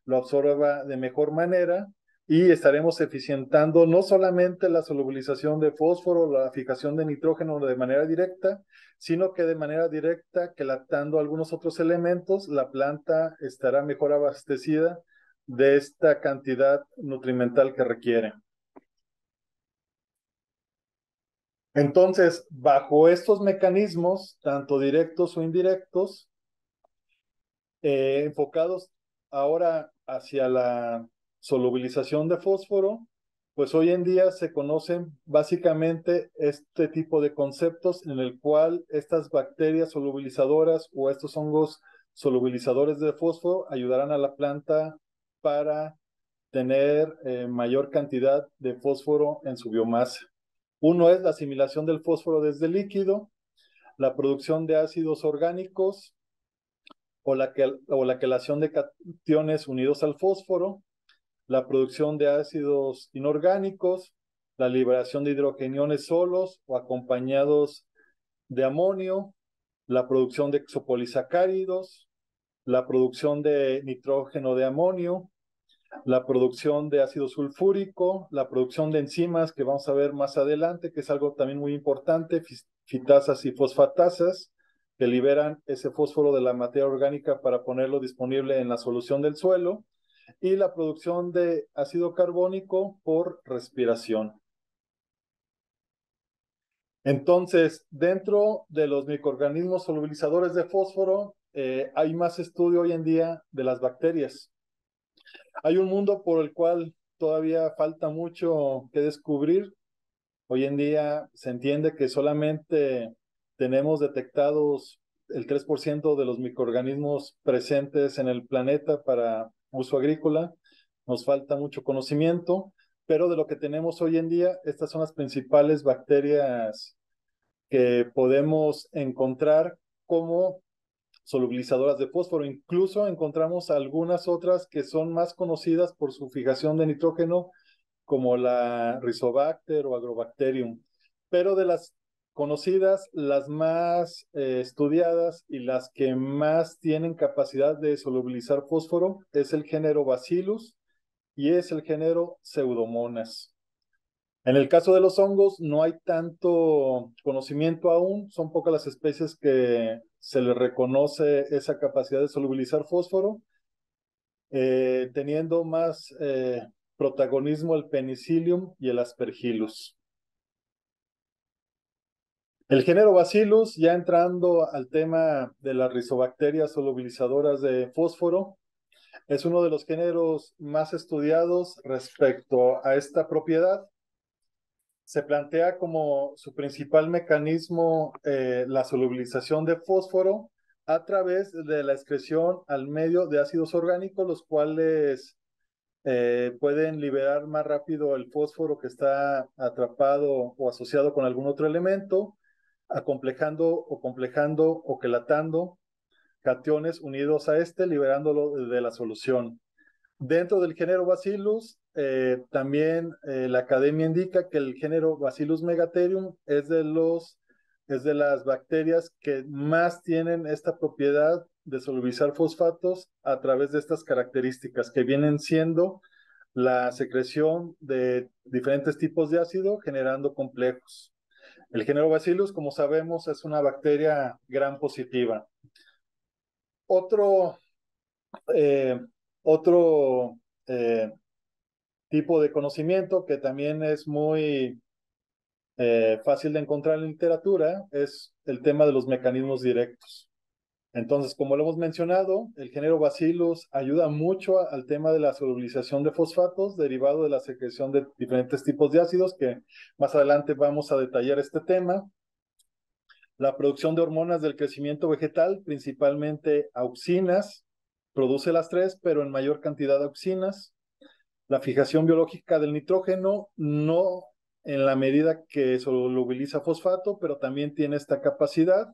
lo absorba de mejor manera y estaremos eficientando no solamente la solubilización de fósforo, la fijación de nitrógeno de manera directa, sino que de manera directa, quelatando algunos otros elementos, la planta estará mejor abastecida de esta cantidad nutrimental que requiere. Entonces, bajo estos mecanismos, tanto directos o indirectos, enfocados ahora hacia la solubilización de fósforo, pues hoy en día se conocen básicamente este tipo de conceptos en el cual estas bacterias solubilizadoras o estos hongos solubilizadores de fósforo ayudarán a la planta para tener mayor cantidad de fósforo en su biomasa. Uno es la asimilación del fósforo desde el líquido, la producción de ácidos orgánicos o la quelación de cationes unidos al fósforo, la producción de ácidos inorgánicos, la liberación de hidrogeniones solos o acompañados de amonio, la producción de exopolisacáridos, la producción de nitrógeno de amonio, la producción de ácido sulfúrico, la producción de enzimas que vamos a ver más adelante, que es algo también muy importante, fitasas y fosfatasas, que liberan ese fósforo de la materia orgánica para ponerlo disponible en la solución del suelo, y la producción de ácido carbónico por respiración. Entonces, dentro de los microorganismos solubilizadores de fósforo, hay más estudio hoy en día de las bacterias. Hay un mundo por el cual todavía falta mucho que descubrir. Hoy en día se entiende que solamente tenemos detectados el 3% de los microorganismos presentes en el planeta para uso agrícola. Nos falta mucho conocimiento, pero de lo que tenemos hoy en día, estas son las principales bacterias que podemos encontrar como solubilizadoras de fósforo. Incluso encontramos algunas otras que son más conocidas por su fijación de nitrógeno, como la Rizobacter o Agrobacterium. Pero de las conocidas, las más estudiadas y las que más tienen capacidad de solubilizar fósforo es el género Bacillus y es el género Pseudomonas. En el caso de los hongos no hay tanto conocimiento aún, son pocas las especies que se les reconoce esa capacidad de solubilizar fósforo, teniendo más protagonismo el Penicillium y el Aspergillus. El género Bacillus, ya entrando al tema de las rizobacterias solubilizadoras de fósforo, es uno de los géneros más estudiados respecto a esta propiedad. Se plantea como su principal mecanismo la solubilización de fósforo a través de la excreción al medio de ácidos orgánicos, los cuales pueden liberar más rápido el fósforo que está atrapado o asociado con algún otro elemento, complejando o quelatando cationes unidos a este, liberándolo de la solución. Dentro del género Bacillus, también la academia indica que el género Bacillus megatherium es de las bacterias que más tienen esta propiedad de solubilizar fosfatos a través de estas características que vienen siendo la secreción de diferentes tipos de ácido generando complejos. El género Bacillus, como sabemos, es una bacteria gram positiva. Otro eh, otro tipo de conocimiento que también es muy fácil de encontrar en la literatura es el tema de los mecanismos directos. Entonces, como lo hemos mencionado, el género Bacillus ayuda mucho al tema de la solubilización de fosfatos derivado de la secreción de diferentes tipos de ácidos, que más adelante vamos a detallar este tema. La producción de hormonas del crecimiento vegetal, principalmente auxinas, produce las tres, pero en mayor cantidad de auxinas. La fijación biológica del nitrógeno, no en la medida que solubiliza fosfato, pero también tiene esta capacidad.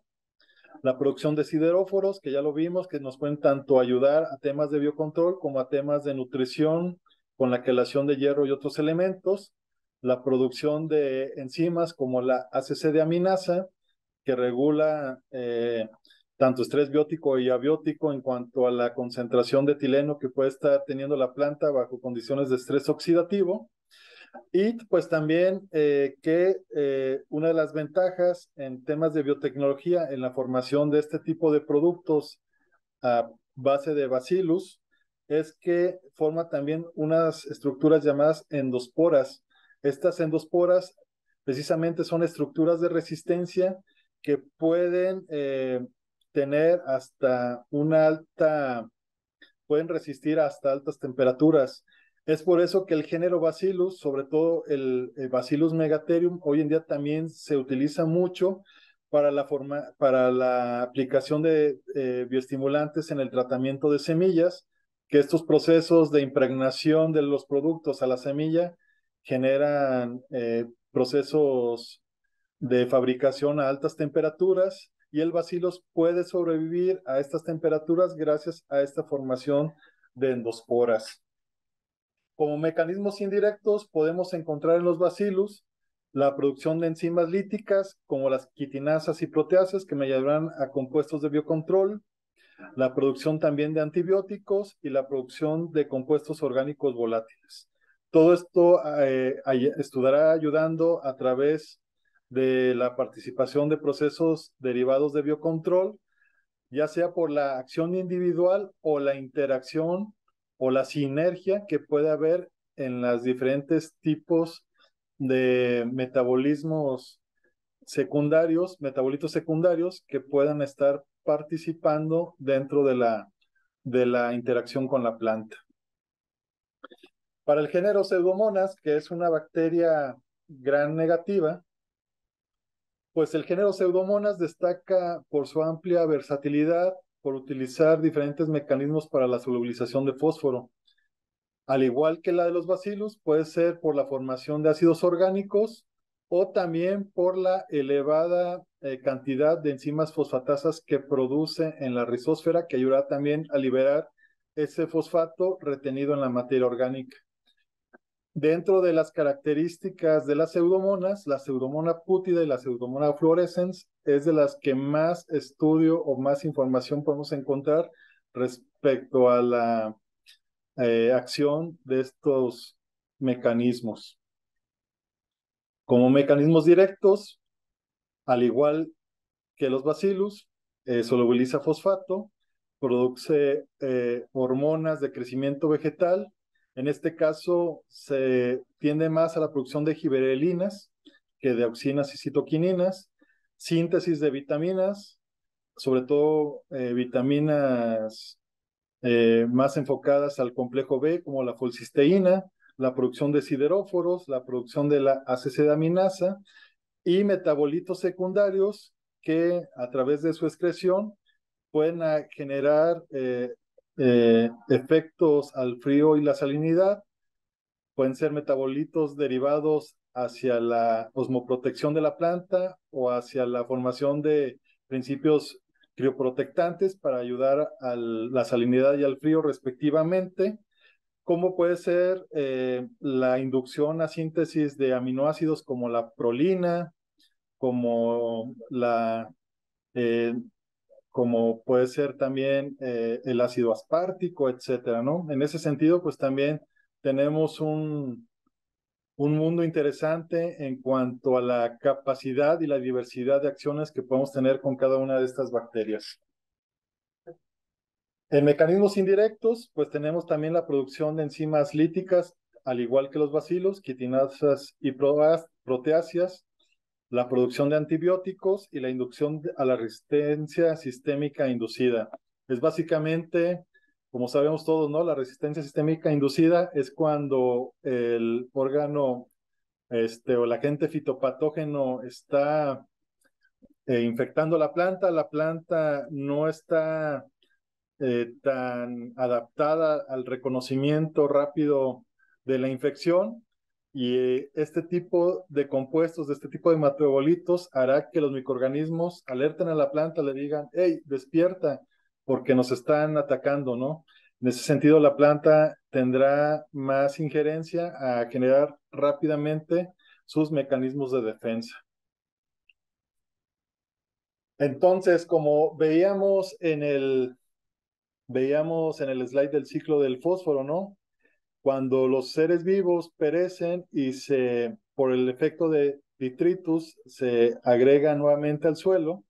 La producción de sideróforos, que ya lo vimos, que nos pueden tanto ayudar a temas de biocontrol como a temas de nutrición con la quelación de hierro y otros elementos. La producción de enzimas como la ACC de aminasa, que regula tanto estrés biótico y abiótico en cuanto a la concentración de etileno que puede estar teniendo la planta bajo condiciones de estrés oxidativo. Y pues también una de las ventajas en temas de biotecnología en la formación de este tipo de productos a base de bacillus es que forma también unas estructuras llamadas endosporas. Estas endosporas precisamente son estructuras de resistencia que pueden tener hasta pueden resistir hasta altas temperaturas. Es por eso que el género Bacillus, sobre todo el Bacillus megatherium, hoy en día también se utiliza mucho para la aplicación de bioestimulantes en el tratamiento de semillas, que estos procesos de impregnación de los productos a la semilla generan procesos de fabricación a altas temperaturas y el bacillus puede sobrevivir a estas temperaturas gracias a esta formación de endosporas. Como mecanismos indirectos podemos encontrar en los bacillus la producción de enzimas líticas como las quitinasas y proteasas que me llevarán a compuestos de biocontrol, la producción también de antibióticos y la producción de compuestos orgánicos volátiles. Todo esto estará ayudando a través de la participación de procesos derivados de biocontrol, ya sea por la acción individual o la interacción o la sinergia que puede haber en los diferentes tipos de metabolitos secundarios que puedan estar participando dentro de la interacción con la planta. Para el género Pseudomonas, que es una bacteria gram negativa, pues el género Pseudomonas destaca por su amplia versatilidad, por utilizar diferentes mecanismos para la solubilización de fósforo. Al igual que la de los bacillus, puede ser por la formación de ácidos orgánicos o también por la elevada cantidad de enzimas fosfatasas que produce en la rizósfera, que ayuda también a liberar ese fosfato retenido en la materia orgánica. Dentro de las características de las pseudomonas, la pseudomona pútida y la pseudomona fluorescens es de las que más estudio o más información podemos encontrar respecto a la acción de estos mecanismos. Como mecanismos directos, al igual que los bacillus, solubiliza fosfato, produce hormonas de crecimiento vegetal. En este caso, se tiende más a la producción de gibberelinas que de auxinas y citoquininas, síntesis de vitaminas, sobre todo vitaminas más enfocadas al complejo B, como la folcisteína, la producción de sideróforos, la producción de la acetaminasa y metabolitos secundarios que a través de su excreción pueden generar efectos al frío y la salinidad. Pueden ser metabolitos derivados hacia la osmoprotección de la planta o hacia la formación de principios crioprotectantes para ayudar a la salinidad y al frío respectivamente, como puede ser la inducción a síntesis de aminoácidos como la prolina, como eh, como puede ser también el ácido aspartico, etcétera, ¿no? En ese sentido, pues también tenemos un mundo interesante en cuanto a la capacidad y la diversidad de acciones que podemos tener con cada una de estas bacterias. En mecanismos indirectos, pues tenemos también la producción de enzimas líticas, al igual que los bacilos, quitinasas y proteáceas, la producción de antibióticos y la inducción a la resistencia sistémica inducida. Es básicamente, como sabemos todos, ¿no? La resistencia sistémica inducida es cuando el órgano o el agente fitopatógeno está infectando la planta no está tan adaptada al reconocimiento rápido de la infección y este tipo de compuestos, de este tipo de metabolitos hará que los microorganismos alerten a la planta, le digan, hey, despierta, porque nos están atacando, ¿no? En ese sentido, la planta tendrá más injerencia a generar rápidamente sus mecanismos de defensa. Entonces, como veíamos en el slide del ciclo del fósforo, ¿no? Cuando los seres vivos perecen y por el efecto de detritus se agrega nuevamente al suelo,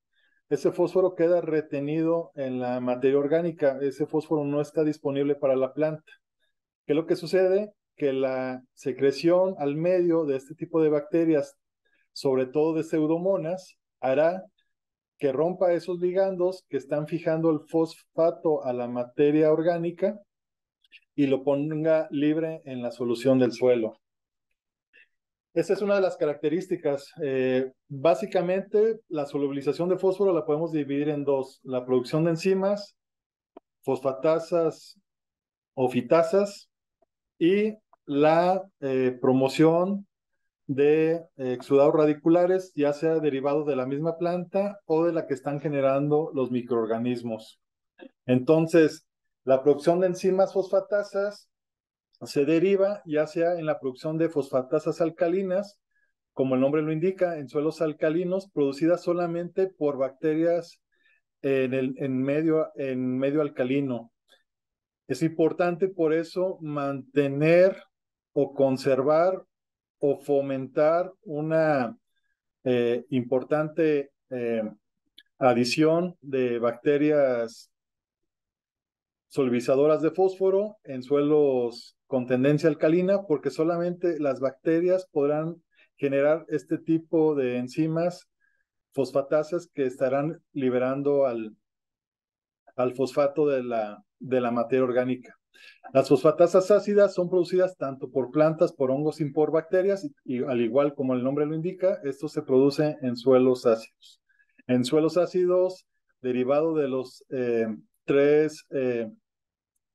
ese fósforo queda retenido en la materia orgánica. Ese fósforo no está disponible para la planta. ¿Qué es lo que sucede? Que la secreción al medio de este tipo de bacterias, sobre todo de pseudomonas, hará que rompa esos ligandos que están fijando el fosfato a la materia orgánica y lo ponga libre en la solución del suelo. Esa es una de las características. Básicamente, la solubilización de fósforo la podemos dividir en dos: la producción de enzimas, fosfatasas o fitasas, y la promoción de exudados radiculares, ya sea derivado de la misma planta o de la que están generando los microorganismos. Entonces, la producción de enzimas fosfatasas se deriva ya sea en la producción de fosfatasas alcalinas, como el nombre lo indica, en suelos alcalinos, producidas solamente por bacterias en medio alcalino. Es importante por eso mantener o conservar o fomentar una importante adición de bacterias solubilizadoras de fósforo en suelos con tendencia alcalina, porque solamente las bacterias podrán generar este tipo de enzimas fosfatasas que estarán liberando al fosfato de la materia orgánica. Las fosfatasas ácidas son producidas tanto por plantas, por hongos y por bacterias, y al igual como el nombre lo indica, esto se produce en suelos ácidos. En suelos ácidos, derivado de los tres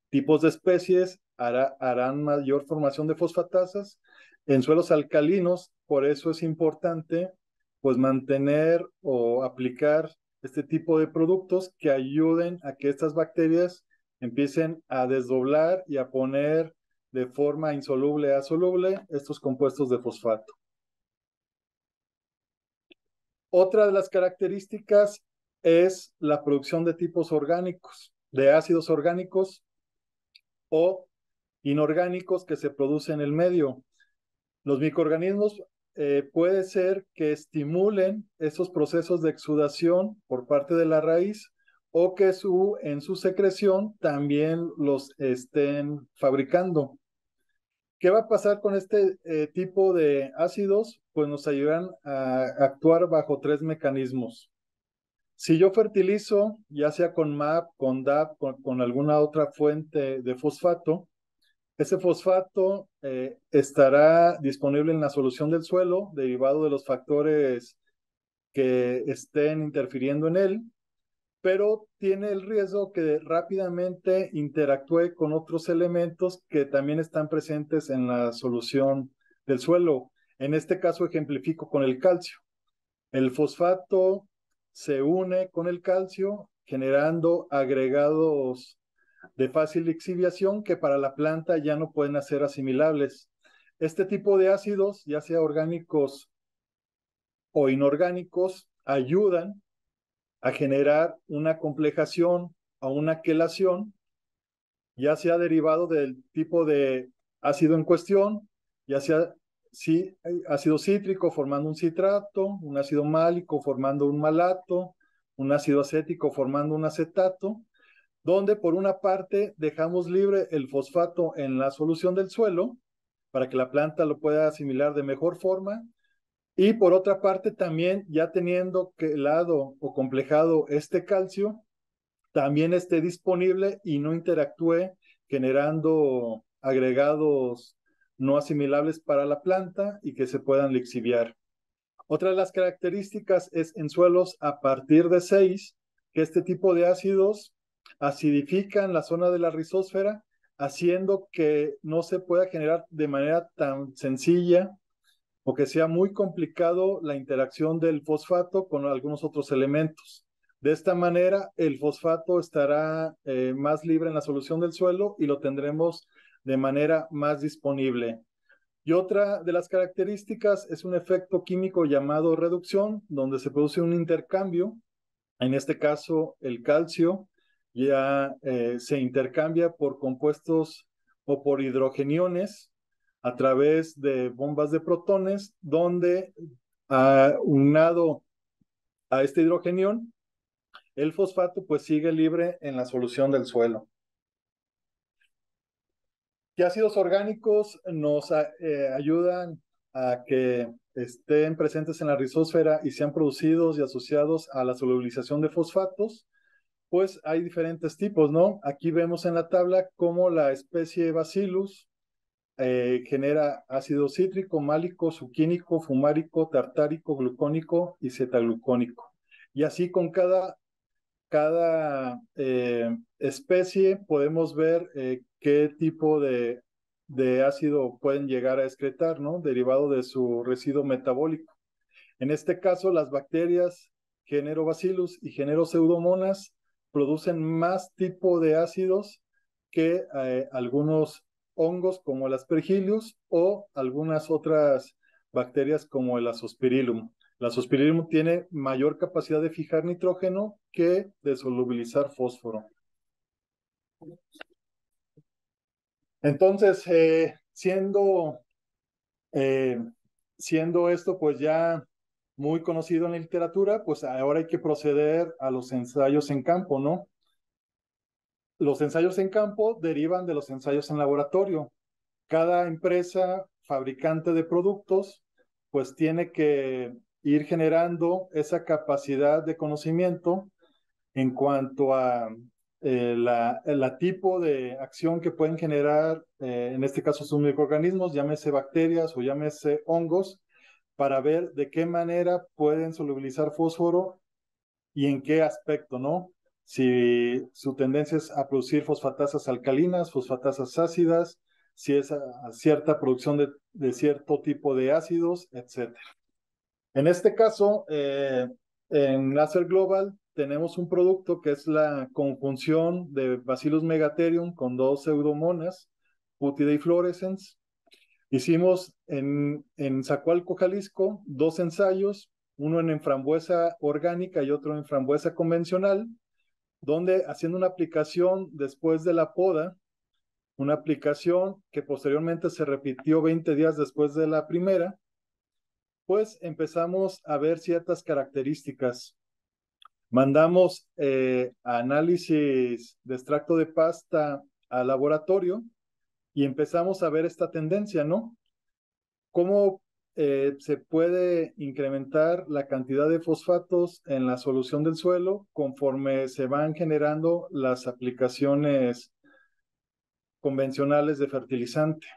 tipos de especies, harán mayor formación de fosfatasas. En suelos alcalinos, por eso es importante pues mantener o aplicar este tipo de productos que ayuden a que estas bacterias empiecen a desdoblar y a poner de forma insoluble a soluble estos compuestos de fosfato. Otra de las características es la producción de tipos orgánicos, de ácidos orgánicos o inorgánicos que se producen en el medio. Los microorganismos puede ser que estimulen esos procesos de exudación por parte de la raíz o que en su secreción también los estén fabricando. ¿Qué va a pasar con este tipo de ácidos? Pues nos ayudan a actuar bajo 3 mecanismos. Si yo fertilizo, ya sea con MAP, con DAP, con alguna otra fuente de fosfato, ese fosfato estará disponible en la solución del suelo, derivado de los factores que estén interfiriendo en él, pero tiene el riesgo que rápidamente interactúe con otros elementos que también están presentes en la solución del suelo. En este caso ejemplifico con el calcio. El fosfato se une con el calcio generando agregados de fácil lixiviación que para la planta ya no pueden ser asimilables. Este tipo de ácidos, ya sea orgánicos o inorgánicos, ayudan a generar una complejación o una quelación, ya sea derivado del tipo de ácido en cuestión, ya sea ácido cítrico formando un citrato, un ácido málico formando un malato, un ácido acético formando un acetato, donde por una parte dejamos libre el fosfato en la solución del suelo para que la planta lo pueda asimilar de mejor forma, y por otra parte también ya teniendo quelado o complejado este calcio, también esté disponible y no interactúe generando agregados no asimilables para la planta y que se puedan lixiviar. Otra de las características es en suelos a partir de 6, que este tipo de ácidos acidifican la zona de la rizósfera, haciendo que no se pueda generar de manera tan sencilla o que sea muy complicado la interacción del fosfato con algunos otros elementos. De esta manera, el fosfato estará más libre en la solución del suelo y lo tendremos de manera más disponible. Y otra de las características es un efecto químico llamado reducción, donde se produce un intercambio. En este caso, el calcio ya se intercambia por compuestos o por hidrogeniones a través de bombas de protones, donde unado a este hidrogenión, el fosfato pues sigue libre en la solución del suelo. ¿Qué ácidos orgánicos nos ayudan a que estén presentes en la rizósfera y sean producidos y asociados a la solubilización de fosfatos? Pues hay diferentes tipos, ¿no? Aquí vemos en la tabla cómo la especie Bacillus genera ácido cítrico, málico, suquínico, fumárico, tartárico, glucónico yzetaglucónico. Y así con cada especie podemos ver qué tipo de ácido pueden llegar a excretar, ¿no? Derivado de su residuo metabólico. En este caso, las bacterias género Bacillus y género Pseudomonas producen más tipo de ácidos que algunos hongos como el Aspergillus o algunas otras bacterias como el Azospirillum. El Azospirillum tiene mayor capacidad de fijar nitrógeno que de solubilizar fósforo. Entonces, siendo esto pues ya muy conocido en la literatura, pues ahora hay que proceder a los ensayos en campo, ¿no? Los ensayos en campo derivan de los ensayos en laboratorio. Cada empresa fabricante de productos pues tiene que ir generando esa capacidad de conocimiento en cuanto a la tipo de acción que pueden generar, en este caso sus microorganismos, llámese bacterias o llámese hongos, para ver de qué manera pueden solubilizar fósforo y en qué aspecto, ¿no? Si su tendencia es a producir fosfatasas alcalinas, fosfatasas ácidas, si es a cierta producción de cierto tipo de ácidos, etc. En este caso, en Laser Global tenemos un producto que es la conjunción de Bacillus megatherium con 2 pseudomonas Putida Fluorescence. Hicimos en Zacualco, Jalisco, 2 ensayos, uno en frambuesa orgánica y otro en frambuesa convencional, donde haciendo una aplicación después de la poda, una aplicación que posteriormente se repitió 20 días después de la primera, pues empezamos a ver ciertas características. Mandamos análisis de extracto de pasta al laboratorio y empezamos a ver esta tendencia, ¿no? ¿Cómo se puede incrementar la cantidad de fosfatos en la solución del suelo conforme se van generando las aplicaciones convencionales de fertilizante?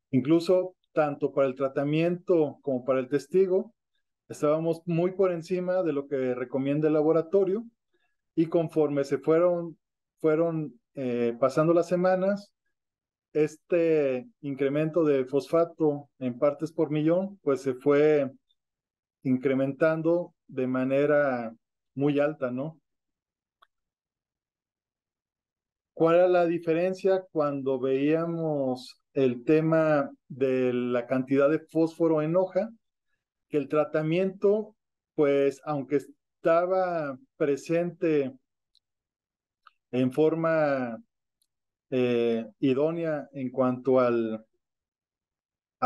Incluso tanto para el tratamiento como para el testigo, estábamos muy por encima de lo que recomienda el laboratorio y conforme se fueron pasando las semanas, este incremento de fosfato en partes por millón, pues se fue incrementando de manera muy alta, ¿no? ¿Cuál era la diferencia cuando veíamos el tema de la cantidad de fósforo en hoja? Que el tratamiento, pues, aunque estaba presente en forma idónea en cuanto a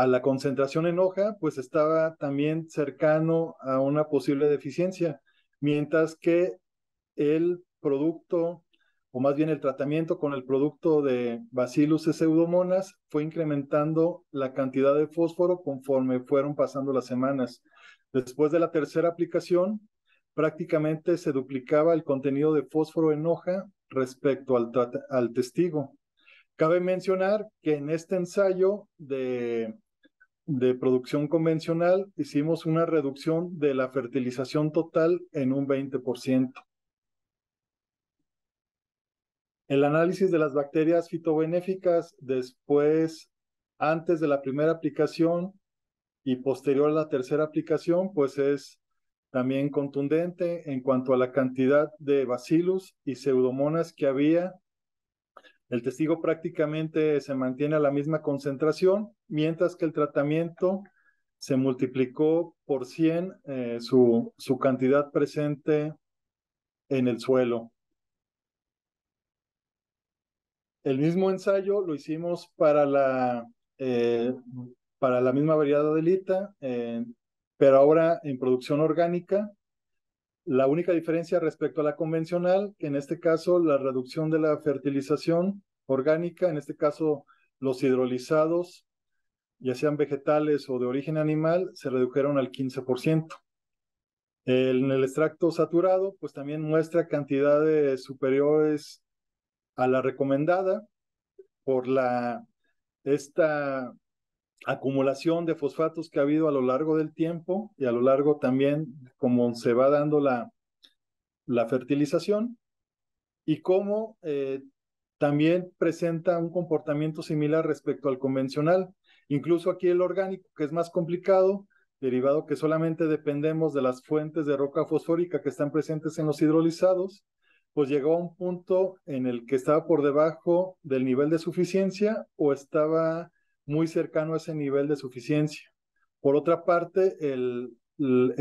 la concentración en hoja, pues estaba también cercano a una posible deficiencia, mientras que el producto, o más bien el tratamiento con el producto de Bacillus pseudomonas fue incrementando la cantidad de fósforo conforme fueron pasando las semanas. Después de la tercera aplicación, prácticamente se duplicaba el contenido de fósforo en hoja respecto al testigo. Cabe mencionar que en este ensayo de producción convencional hicimos una reducción de la fertilización total en un 20%. El análisis de las bacterias fitobenéficas después, antes de la primera aplicación y posterior a la tercera aplicación, pues es también contundente en cuanto a la cantidad de bacillus y pseudomonas que había. El testigo prácticamente se mantiene a la misma concentración, mientras que el tratamiento se multiplicó por 100 su cantidad presente en el suelo. El mismo ensayo lo hicimos para la misma variedad de adelita, pero ahora en producción orgánica. La única diferencia respecto a la convencional, que en este caso la reducción de la fertilización orgánica, en este caso los hidrolizados, ya sean vegetales o de origen animal, se redujeron al 15%. En el extracto saturado, pues también muestra cantidades superiores a la recomendada por esta acumulación de fosfatos que ha habido a lo largo del tiempo y a lo largo también como se va dando la fertilización y cómo también presenta un comportamiento similar respecto al convencional. Incluso aquí el orgánico, que es más complicado, derivado que solamente dependemos de las fuentes de roca fosfórica que están presentes en los hidrolizados, pues llegó a un punto en el que estaba por debajo del nivel de suficiencia o estaba muy cercano a ese nivel de suficiencia. Por otra parte, el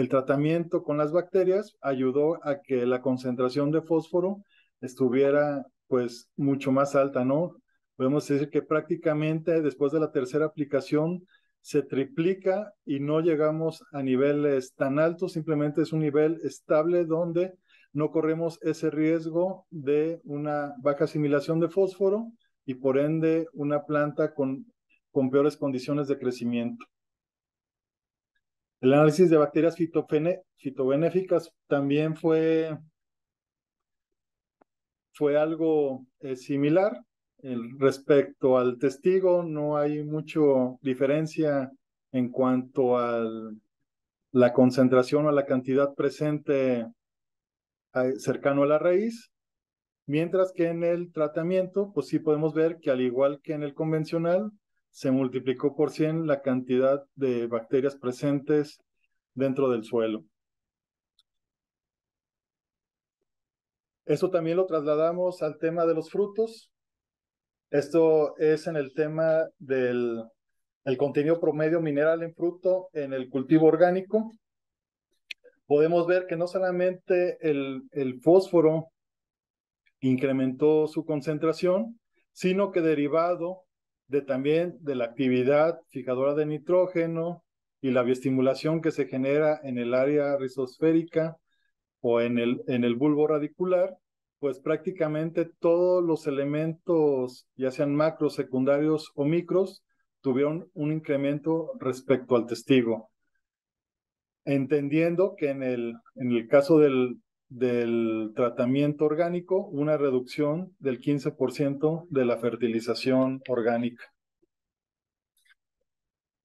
tratamiento con las bacterias ayudó a que la concentración de fósforo estuviera pues mucho más alta, ¿no? Podemos decir que prácticamente después de la tercera aplicación se triplica y no llegamos a niveles tan altos, simplemente es un nivel estable donde no corremos ese riesgo de una baja asimilación de fósforo y por ende una planta con peores condiciones de crecimiento. El análisis de bacterias fitobenéficas también fue algo similar. Respecto al testigo, no hay mucha diferencia en cuanto a la concentración o la cantidad presente cercano a la raíz, mientras que en el tratamiento, pues sí podemos ver que al igual que en el convencional, se multiplicó por 100 la cantidad de bacterias presentes dentro del suelo. Eso también lo trasladamos al tema de los frutos. Esto es en el tema del el contenido promedio mineral en fruto en el cultivo orgánico. Podemos ver que no solamente el fósforo incrementó su concentración, sino que derivado también de la actividad fijadora de nitrógeno y la bioestimulación que se genera en el área rizosférica o en el bulbo radicular, pues prácticamente todos los elementos, ya sean macros, secundarios o micros, tuvieron un incremento respecto al testigo. Entendiendo que en el caso del tratamiento orgánico, una reducción del 15% de la fertilización orgánica.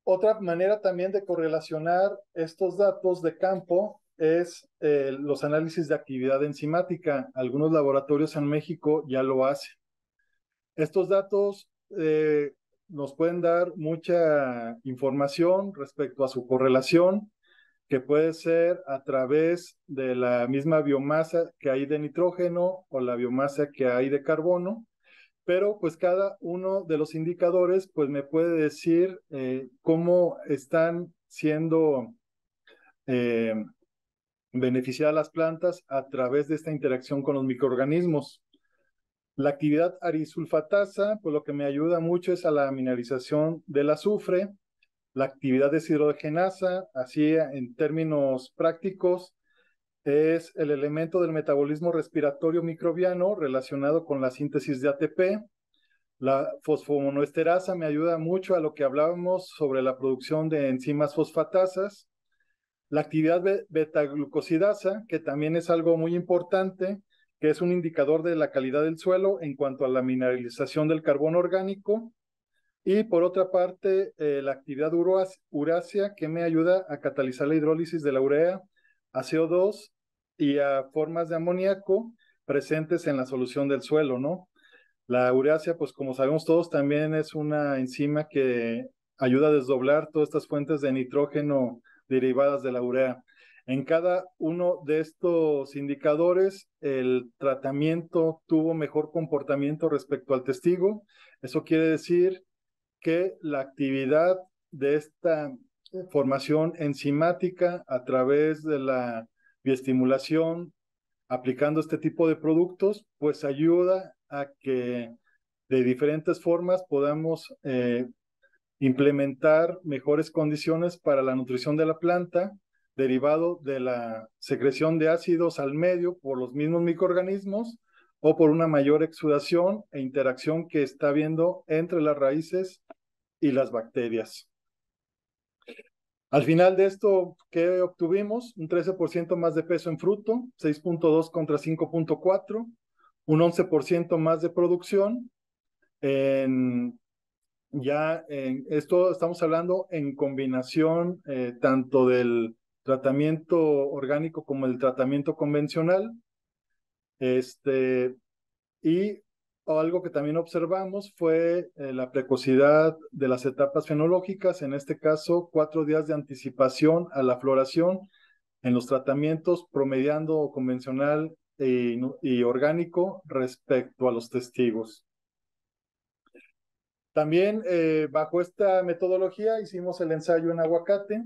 Otra manera también de correlacionar estos datos de campo es los análisis de actividad enzimática. Algunos laboratorios en México ya lo hacen. Estos datos nos pueden dar mucha información respecto a su correlación, que puede ser a través de la misma biomasa que hay de nitrógeno o la biomasa que hay de carbono, pero pues cada uno de los indicadores pues me puede decir cómo están siendo beneficiadas las plantas a través de esta interacción con los microorganismos. La actividad arisulfatasa, pues lo que me ayuda mucho es a la mineralización del azufre. La actividad deshidrogenasa, así en términos prácticos, es el elemento del metabolismo respiratorio microbiano relacionado con la síntesis de ATP. La fosfomonoesterasa me ayuda mucho a lo que hablábamos sobre la producción de enzimas fosfatasas. La actividad beta-glucosidasa, que también es algo muy importante, que es un indicador de la calidad del suelo en cuanto a la mineralización del carbono orgánico. Y por otra parte, la actividad urácea, que me ayuda a catalizar la hidrólisis de la urea a CO2 y a formas de amoníaco presentes en la solución del suelo, ¿no? La urácea, pues como sabemos todos, también es una enzima que ayuda a desdoblar todas estas fuentes de nitrógeno derivadas de la urea. En cada uno de estos indicadores, el tratamiento tuvo mejor comportamiento respecto al testigo. Eso quiere decir que la actividad de esta formación enzimática a través de la bioestimulación, aplicando este tipo de productos, pues ayuda a que de diferentes formas podamos implementar mejores condiciones para la nutrición de la planta, derivado de la secreción de ácidos al medio por los mismos microorganismos o por una mayor exudación e interacción que está habiendo entre las raíces y las bacterias. Al final de esto, ¿qué obtuvimos? Un 13% más de peso en fruto, 6.2 contra 5.4, un 11% más de producción. Esto estamos hablando en combinación tanto del tratamiento orgánico como el tratamiento convencional. Y algo que también observamos fue la precocidad de las etapas fenológicas, en este caso 4 días de anticipación a la floración en los tratamientos promediando convencional y orgánico respecto a los testigos. También bajo esta metodología hicimos el ensayo en aguacate.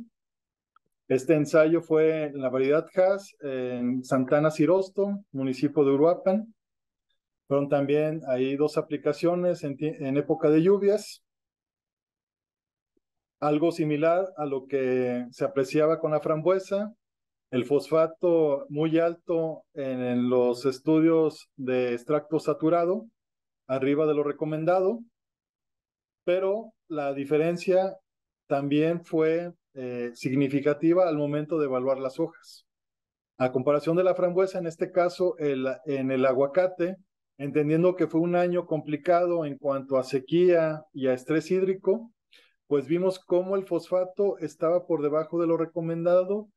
Este ensayo fue en la variedad Hass en Santana Cirosto, municipio de Uruapan. Fueron también ahí 2 aplicaciones en época de lluvias. Algo similar a lo que se apreciaba con la frambuesa. El fosfato muy alto en los estudios de extracto saturado, arriba de lo recomendado. Pero la diferencia también fue significativa al momento de evaluar las hojas. A comparación de la frambuesa, en este caso, en el aguacate, entendiendo que fue un año complicado en cuanto a sequía y a estrés hídrico, pues vimos cómo el fosfato estaba por debajo de lo recomendado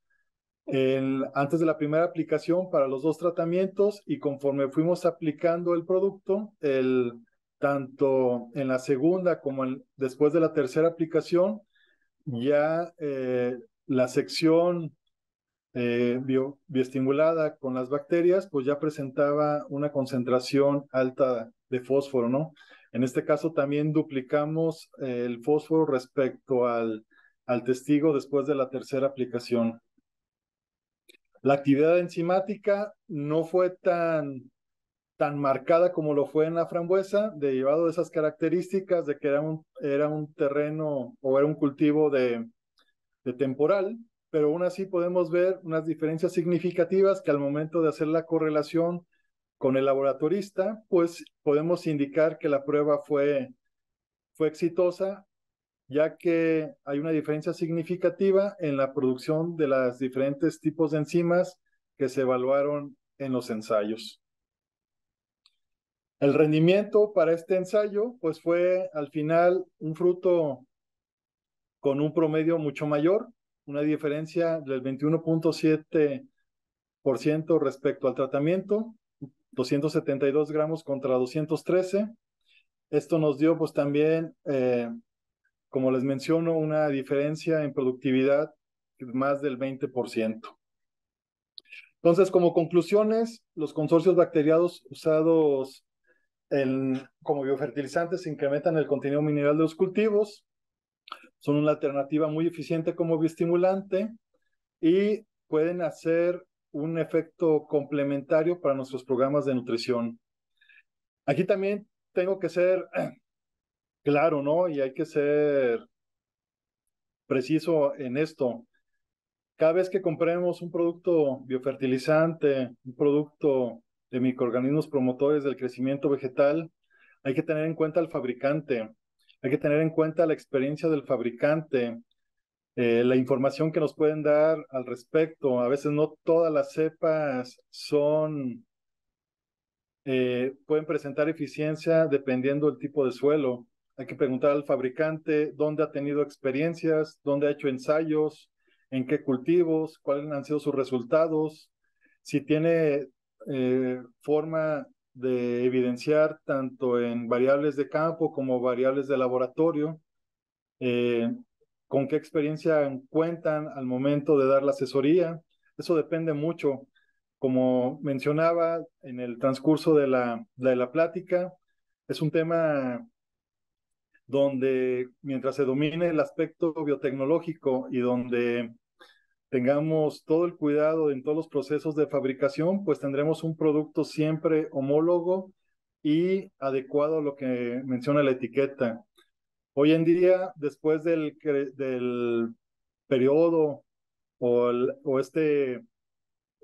antes de la primera aplicación para los 2 tratamientos, y conforme fuimos aplicando el producto, tanto en la segunda como después de la tercera aplicación, ya la sección bioestimulada con las bacterias, pues ya presentaba una concentración alta de fósforo, ¿no? En este caso también duplicamos el fósforo respecto al testigo después de la tercera aplicación. La actividad enzimática no fue tan marcada como lo fue en la frambuesa, derivado de esas características de que era un terreno o era un cultivo de temporal, pero aún así podemos ver unas diferencias significativas que al momento de hacer la correlación con el laboratorista, pues podemos indicar que la prueba fue exitosa, ya que hay una diferencia significativa en la producción de los diferentes tipos de enzimas que se evaluaron en los ensayos. El rendimiento para este ensayo, pues fue al final un fruto con un promedio mucho mayor, una diferencia del 21.7% respecto al tratamiento, 272 gramos contra 213. Esto nos dio pues también, como les menciono, una diferencia en productividad de más del 20%. Entonces, como conclusiones, los consorcios bacteriados usados como biofertilizantes incrementan el contenido mineral de los cultivos, son una alternativa muy eficiente como bioestimulante y pueden hacer un efecto complementario para nuestros programas de nutrición. Aquí también tengo que ser claro, ¿no? Y hay que ser preciso en esto. Cada vez que compremos un producto biofertilizante, un producto de microorganismos promotores del crecimiento vegetal, hay que tener en cuenta al fabricante, hay que tener en cuenta la experiencia del fabricante, la información que nos pueden dar al respecto. A veces no todas las cepas pueden presentar eficiencia dependiendo del tipo de suelo. Hay que preguntar al fabricante dónde ha tenido experiencias, dónde ha hecho ensayos, en qué cultivos, cuáles han sido sus resultados, si tiene forma de evidenciar tanto en variables de campo como variables de laboratorio, con qué experiencia cuentan al momento de dar la asesoría. Eso depende mucho. Como mencionaba en el transcurso de la plática, es un tema donde mientras se domine el aspecto biotecnológico y donde tengamos todo el cuidado en todos los procesos de fabricación, pues tendremos un producto siempre homólogo y adecuado a lo que menciona la etiqueta. Hoy en día, después del periodo o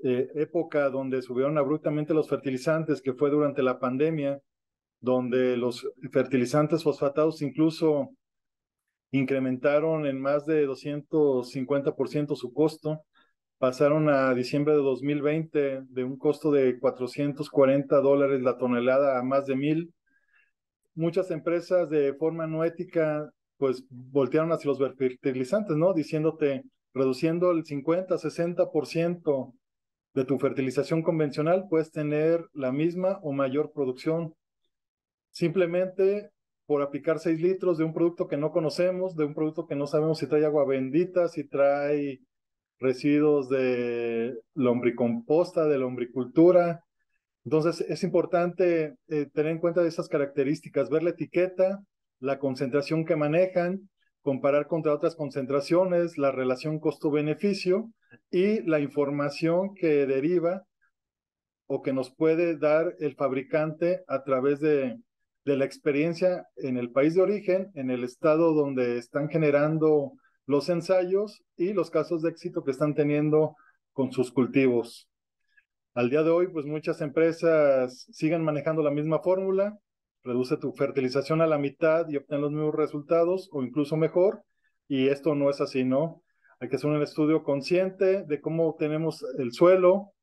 época donde subieron abruptamente los fertilizantes, que fue durante la pandemia, donde los fertilizantes fosfatados incluso incrementaron en más de 250% su costo, pasaron a diciembre de 2020 de un costo de $440 la tonelada a más de 1,000. Muchas empresas de forma no ética pues voltearon hacia los fertilizantes, ¿no? Diciéndote, reduciendo el 50-60% de tu fertilización convencional, puedes tener la misma o mayor producción. Simplemente por aplicar 6 litros de un producto que no conocemos, de un producto que no sabemos si trae agua bendita, si trae residuos de lombricomposta, de lombricultura. Entonces, es importante tener en cuenta esas características, ver la etiqueta, la concentración que manejan, comparar contra otras concentraciones, la relación costo-beneficio y la información que deriva o que nos puede dar el fabricante a través de la experiencia en el país de origen, en el estado donde están generando los ensayos y los casos de éxito que están teniendo con sus cultivos. Al día de hoy, pues muchas empresas siguen manejando la misma fórmula, reduce tu fertilización a la mitad y obtén los mismos resultados o incluso mejor, y esto no es así, ¿no? Hay que hacer un estudio consciente de cómo tenemos el suelo,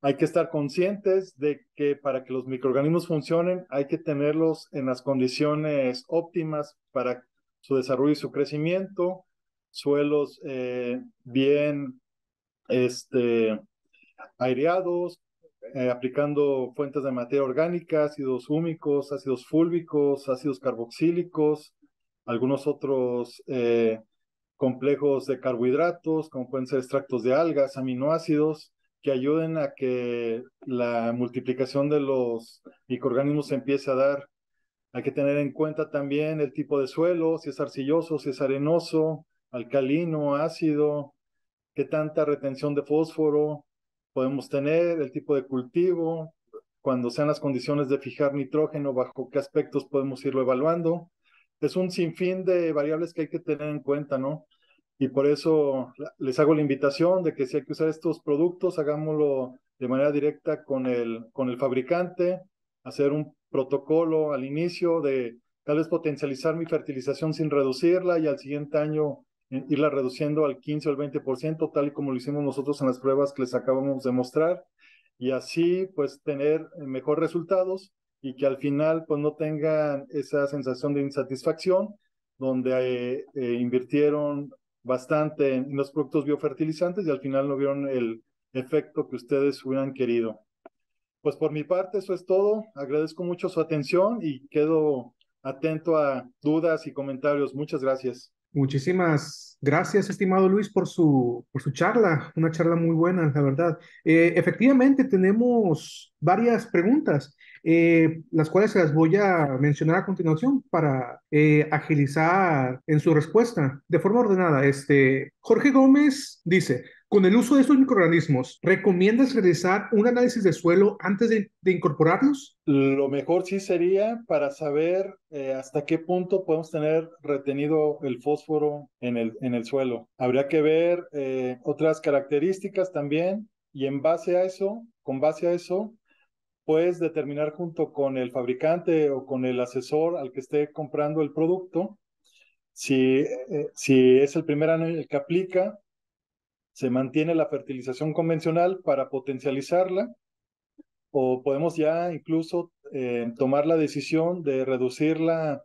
hay que estar conscientes de que para que los microorganismos funcionen hay que tenerlos en las condiciones óptimas para su desarrollo y su crecimiento, suelos bien aireados, aplicando fuentes de materia orgánica, ácidos húmicos, ácidos fúlvicos, ácidos carboxílicos, algunos otros complejos de carbohidratos, como pueden ser extractos de algas, aminoácidos. que ayuden a que la multiplicación de los microorganismos se empiece a dar. Hay que tener en cuenta también el tipo de suelo, si es arcilloso, si es arenoso, alcalino, ácido, qué tanta retención de fósforo podemos tener, el tipo de cultivo, cuando sean las condiciones de fijar nitrógeno, bajo qué aspectos podemos irlo evaluando. Es un sinfín de variables que hay que tener en cuenta, ¿no? Y por eso les hago la invitación de que si hay que usar estos productos, hagámoslo de manera directa con el fabricante, hacer un protocolo al inicio de tal vez potencializar mi fertilización sin reducirla y al siguiente año irla reduciendo al 15 o al 20%, tal y como lo hicimos nosotros en las pruebas que les acabamos de mostrar, y así pues tener mejores resultados y que al final pues no tengan esa sensación de insatisfacción donde invirtieron bastante en los productos biofertilizantes y al final no vieron el efecto que ustedes hubieran querido. Pues por mi parte eso es todo. Agradezco mucho su atención y quedo atento a dudas y comentarios. Muchas gracias. Muchísimas gracias, estimado Luis, por su charla, una charla muy buena, la verdad. Efectivamente, tenemos varias preguntas, las cuales se las voy a mencionar a continuación para agilizar en su respuesta de forma ordenada. Jorge Gómez dice, con el uso de estos microorganismos, ¿recomiendas realizar un análisis de suelo antes de incorporarlos? Lo mejor sí sería para saber hasta qué punto podemos tener retenido el fósforo en el suelo. Habría que ver otras características también y en base a eso, con base a eso, puedes determinar junto con el fabricante o con el asesor al que esté comprando el producto si es el primer año el que aplica, se mantiene la fertilización convencional para potencializarla o podemos ya incluso tomar la decisión de reducirla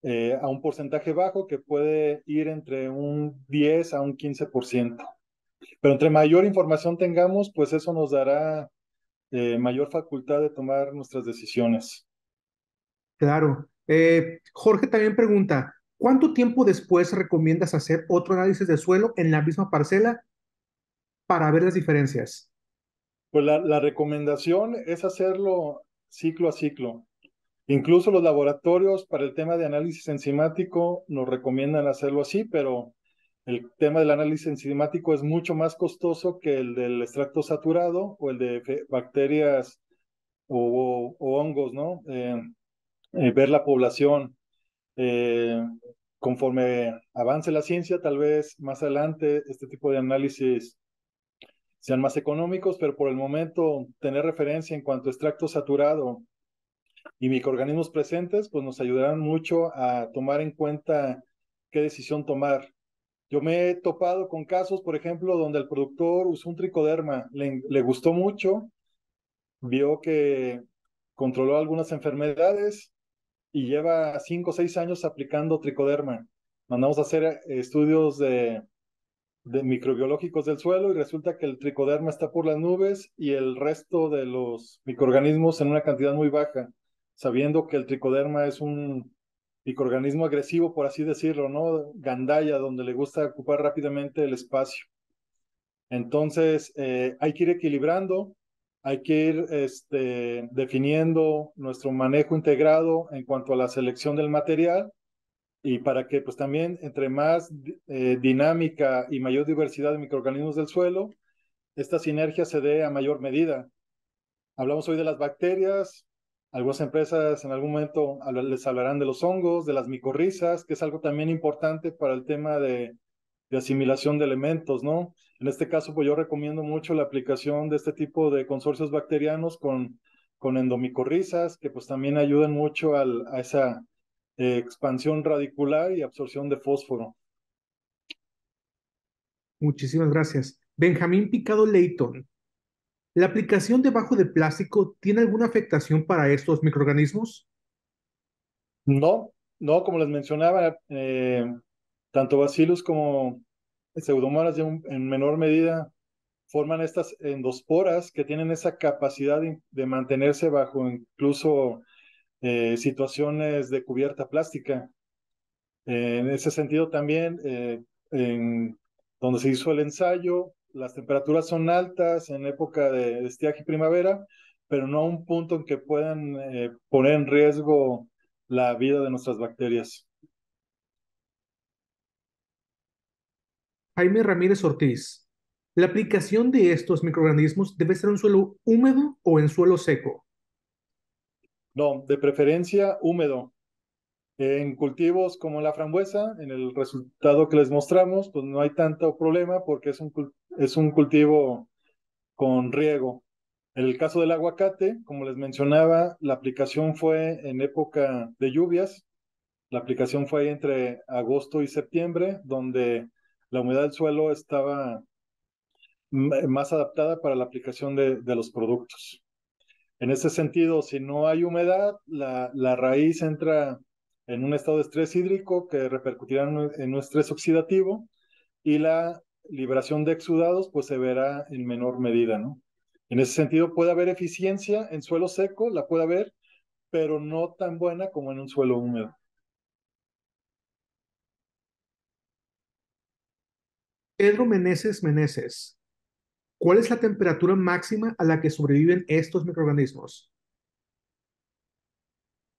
a un porcentaje bajo que puede ir entre un 10 a un 15%. Pero entre mayor información tengamos, pues eso nos dará mayor facultad de tomar nuestras decisiones. Claro. Jorge también pregunta, ¿cuánto tiempo después recomiendas hacer otro análisis de suelo en la misma parcela para ver las diferencias? Pues la recomendación es hacerlo ciclo a ciclo. Incluso los laboratorios para el tema de análisis enzimático nos recomiendan hacerlo así, pero el tema del análisis enzimático es mucho más costoso que el del extracto saturado o el de bacterias o hongos, ¿no? Ver la población. Eh, Conforme avance la ciencia, tal vez más adelante este tipo de análisis sean más económicos, pero por el momento tener referencia en cuanto a extracto saturado y microorganismos presentes, pues nos ayudarán mucho a tomar en cuenta qué decisión tomar. Yo me he topado con casos, por ejemplo, donde el productor usó un tricoderma, le gustó mucho, vio que controló algunas enfermedades y lleva 5 o 6 años aplicando tricoderma. Mandamos a hacer estudios de microbiológicos del suelo y resulta que el tricoderma está por las nubes y el resto de los microorganismos en una cantidad muy baja, sabiendo que el tricoderma es un microorganismo agresivo, por así decirlo, ¿no? Gandaya, donde le gusta ocupar rápidamente el espacio. Entonces, hay que ir equilibrando, hay que ir definiendo nuestro manejo integrado en cuanto a la selección del material y para que pues también entre más dinámica y mayor diversidad de microorganismos del suelo, esta sinergia se dé a mayor medida. Hablamos hoy de las bacterias, algunas empresas en algún momento les hablarán de los hongos, de las micorrizas, que es algo también importante para el tema de asimilación de elementos, ¿no? En este caso, pues yo recomiendo mucho la aplicación de este tipo de consorcios bacterianos con endomicorrizas, que pues también ayudan mucho a esa expansión radicular y absorción de fósforo. Muchísimas gracias. Benjamín Picado Leighton, ¿la aplicación de bajo de plástico tiene alguna afectación para estos microorganismos? No, no, como les mencionaba, tanto Bacillus como Pseudomonas en menor medida forman estas endosporas que tienen esa capacidad de mantenerse bajo incluso situaciones de cubierta plástica. En ese sentido también, en donde se hizo el ensayo, las temperaturas son altas en época de estiaje y primavera, pero no a un punto en que puedan poner en riesgo la vida de nuestras bacterias. Jaime Ramírez Ortiz. ¿La aplicación de estos microorganismos debe ser en suelo húmedo o en suelo seco? No, de preferencia húmedo. En cultivos como la frambuesa, en el resultado que les mostramos, pues no hay tanto problema porque es un cultivo con riego. En el caso del aguacate, como les mencionaba, la aplicación fue en época de lluvias. La aplicación fue ahí entre agosto y septiembre, donde la humedad del suelo estaba más adaptada para la aplicación de los productos. En ese sentido, si no hay humedad, la raíz entra en un estado de estrés hídrico que repercutirá en un estrés oxidativo y la liberación de exudados pues se verá en menor medida, ¿no? En ese sentido puede haber eficiencia en suelo seco, la puede haber, pero no tan buena como en un suelo húmedo. Pedro Meneses Meneses. ¿Cuál es la temperatura máxima a la que sobreviven estos microorganismos?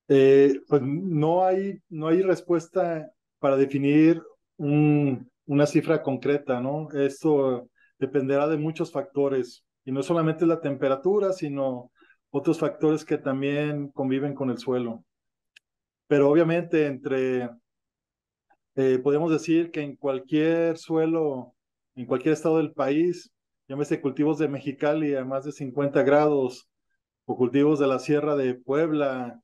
Pues no hay respuesta para definir una cifra concreta, ¿no? Esto dependerá de muchos factores, y no solamente la temperatura, sino otros factores que también conviven con el suelo. Pero obviamente podemos decir que en cualquier suelo, en cualquier estado del país, llámese cultivos de Mexicali a más de 50 grados, o cultivos de la Sierra de Puebla,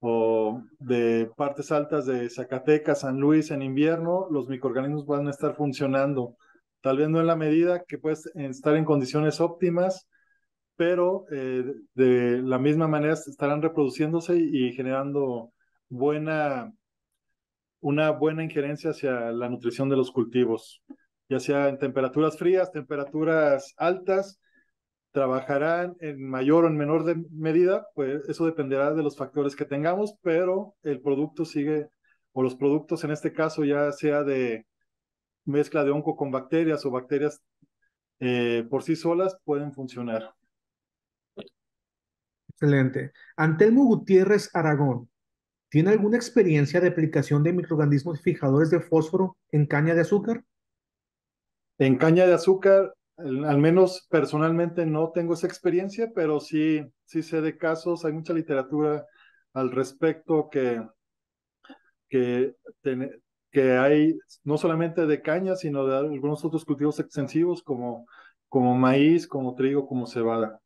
o de partes altas de Zacatecas, San Luis en invierno, los microorganismos van a estar funcionando. Tal vez no en la medida que puedes estar en condiciones óptimas, pero de la misma manera estarán reproduciéndose y generando una buena injerencia hacia la nutrición de los cultivos, ya sea en temperaturas frías, temperaturas altas, trabajarán en mayor o en menor medida, pues eso dependerá de los factores que tengamos, pero el producto sigue, o los productos en este caso ya sea de mezcla de onco con bacterias o bacterias por sí solas, pueden funcionar. Excelente. Antelmo Gutiérrez Aragón. ¿Tiene alguna experiencia de aplicación de microorganismos fijadores de fósforo en caña de azúcar? En caña de azúcar, al menos personalmente no tengo esa experiencia, pero sí sé de casos, hay mucha literatura al respecto que, que hay no solamente de caña, sino de algunos otros cultivos extensivos como maíz, como trigo, como cebada.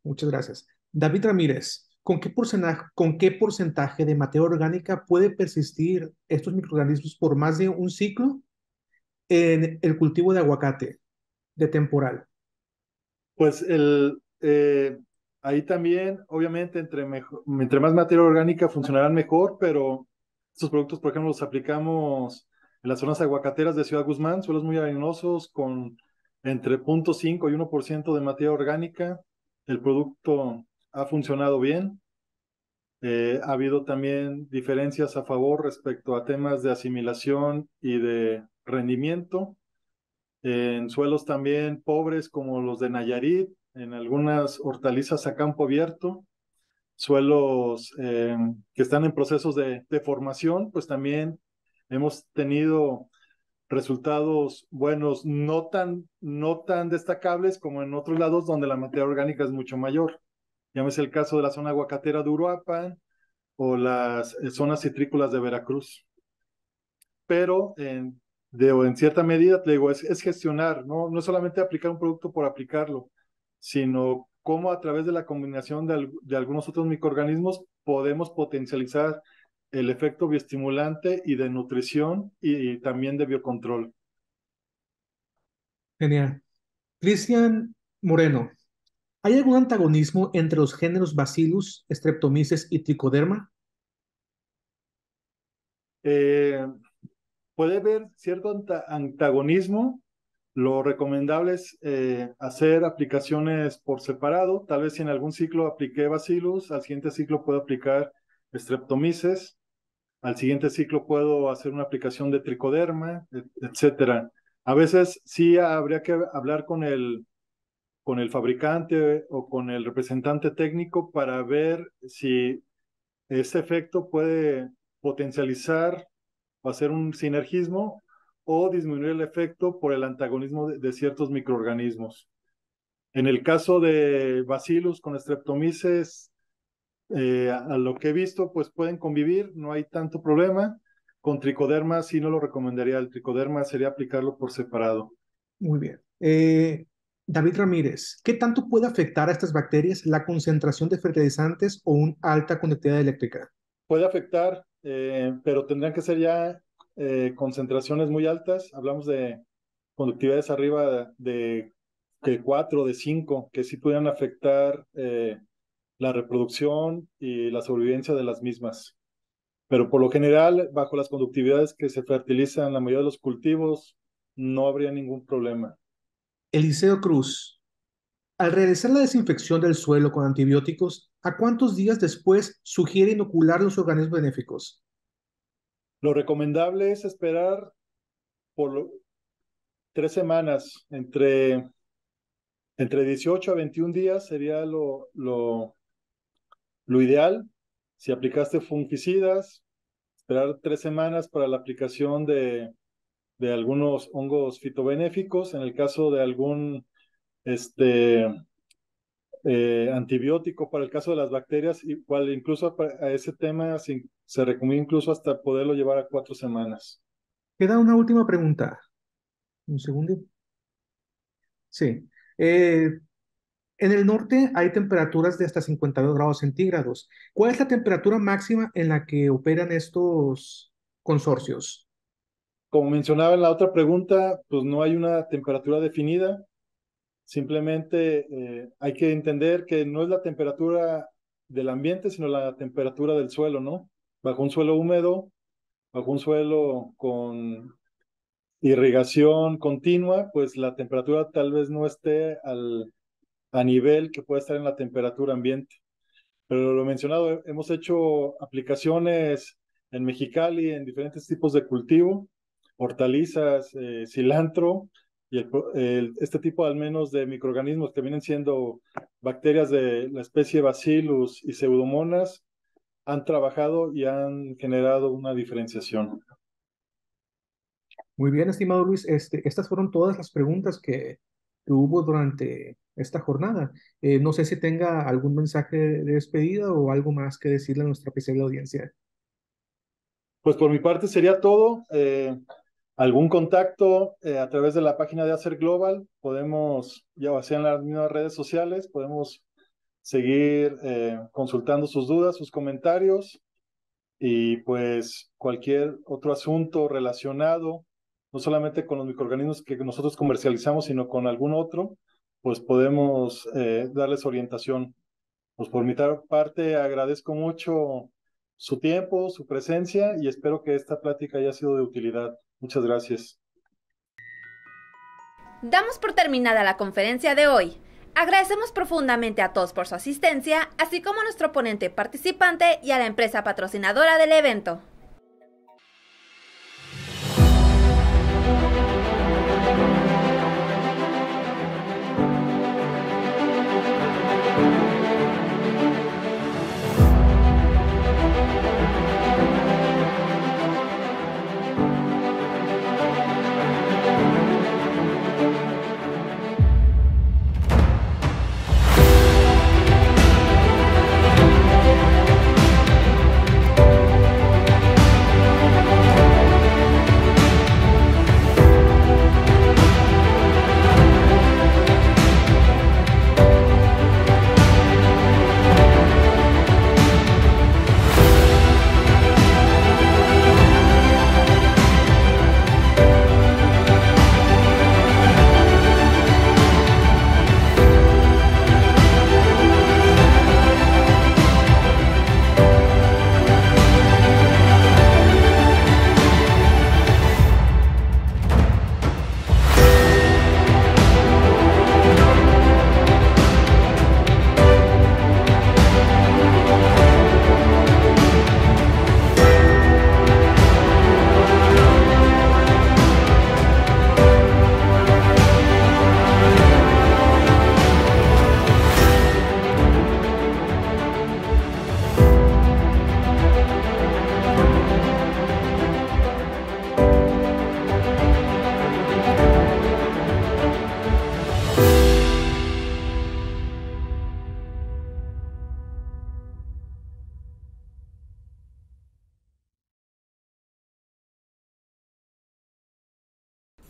Muchas gracias. David Ramírez, con qué porcentaje de materia orgánica puede persistir estos microorganismos por más de un ciclo en el cultivo de aguacate de temporal? Pues ahí también, obviamente, entre más materia orgánica funcionarán mejor, pero estos productos, por ejemplo, los aplicamos en las zonas aguacateras de Ciudad Guzmán, suelos muy arenosos, con entre 0.5 y 1% de materia orgánica. El producto ha funcionado bien. Ha habido también diferencias a favor respecto a temas de asimilación y de rendimiento en suelos también pobres como los de Nayarit, en algunas hortalizas a campo abierto, suelos que están en procesos de formación, pues también hemos tenido resultados buenos, no tan destacables como en otros lados donde la materia orgánica es mucho mayor. Llámese el caso de la zona aguacatera de Uruapan o las zonas citrícolas de Veracruz. Pero en cierta medida, te digo, es gestionar, ¿no? No solamente aplicar un producto por aplicarlo, sino cómo a través de la combinación de algunos otros microorganismos podemos potencializar el efecto bioestimulante y de nutrición y también de biocontrol. Genial. Cristian Moreno, ¿hay algún antagonismo entre los géneros Bacillus, Streptomyces y Trichoderma? Eh, Puede haber cierto antagonismo. Lo recomendable es hacer aplicaciones por separado. Tal vez si en algún ciclo apliqué Bacillus, al siguiente ciclo puedo aplicar Streptomyces. al siguiente ciclo puedo hacer una aplicación de tricoderma, etcétera. A veces sí habría que hablar con el fabricante o con el representante técnico para ver si ese efecto puede potencializar o hacer un sinergismo o disminuir el efecto por el antagonismo de ciertos microorganismos. En el caso de Bacillus con Streptomyces, a lo que he visto, pues pueden convivir, no hay tanto problema. Con tricoderma sí no lo recomendaría, el tricoderma sería aplicarlo por separado. Muy bien. David Ramírez, ¿qué tanto puede afectar a estas bacterias la concentración de fertilizantes o una alta conductividad eléctrica? Puede afectar, pero tendrían que ser ya concentraciones muy altas. Hablamos de conductividades arriba de 4, de 5, que sí pudieran afectar la reproducción y la sobrevivencia de las mismas. Pero por lo general, bajo las conductividades que se fertilizan en la mayoría de los cultivos, no habría ningún problema. Eliseo Cruz, al realizar la desinfección del suelo con antibióticos, ¿a cuántos días después sugiere inocular los organismos benéficos? Lo recomendable es esperar por 3 semanas, entre 18 a 21 días sería lo ideal. Si aplicaste fungicidas, esperar 3 semanas para la aplicación de algunos hongos fitobenéficos. En el caso de algún antibiótico para el caso de las bacterias, igual incluso a ese tema se recomienda incluso hasta poderlo llevar a 4 semanas. Queda una última pregunta. Un segundo. Sí. En el norte hay temperaturas de hasta 52 grados centígrados. ¿Cuál es la temperatura máxima en la que operan estos consorcios? Como mencionaba en la otra pregunta, pues no hay una temperatura definida. Simplemente hay que entender que no es la temperatura del ambiente, sino la temperatura del suelo, ¿no? Bajo un suelo húmedo, bajo un suelo con irrigación continua, pues la temperatura tal vez no esté a nivel que puede estar en la temperatura ambiente. Pero lo mencionado, hemos hecho aplicaciones en Mexicali en diferentes tipos de cultivo, hortalizas, cilantro, y este tipo al menos de microorganismos que vienen siendo bacterias de la especie Bacillus y Pseudomonas, han trabajado y han generado una diferenciación. Muy bien, estimado Luis. Estas fueron todas las preguntas que hubo durante esta jornada. No sé si tenga algún mensaje de despedida o algo más que decirle a nuestra apreciable audiencia. Pues por mi parte sería todo. Algún contacto a través de la página de Acer Global, podemos, ya sea en las mismas redes sociales, podemos seguir consultando sus dudas, sus comentarios, y pues cualquier otro asunto relacionado, no solamente con los microorganismos que nosotros comercializamos, sino con algún otro, pues podemos darles orientación. Pues por mi parte agradezco mucho su tiempo, su presencia, y espero que esta plática haya sido de utilidad. Muchas gracias. Damos por terminada la conferencia de hoy. Agradecemos profundamente a todos por su asistencia, así como a nuestro ponente participante y a la empresa patrocinadora del evento.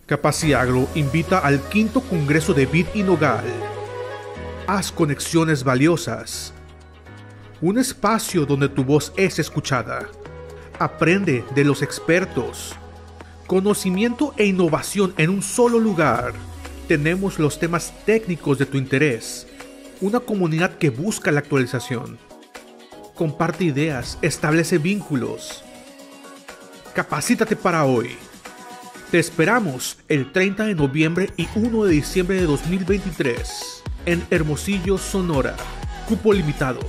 Capaciagro invita al 5º Congreso de Vid y Nogal. Haz conexiones valiosas. Un espacio donde tu voz es escuchada. Aprende de los expertos. Conocimiento e innovación en un solo lugar. Tenemos los temas técnicos de tu interés. Una comunidad que busca la actualización. Comparte ideas, establece vínculos. Capacítate para hoy. Te esperamos el 30 de noviembre y 1 de diciembre de 2023 en Hermosillo, Sonora. Cupo limitado.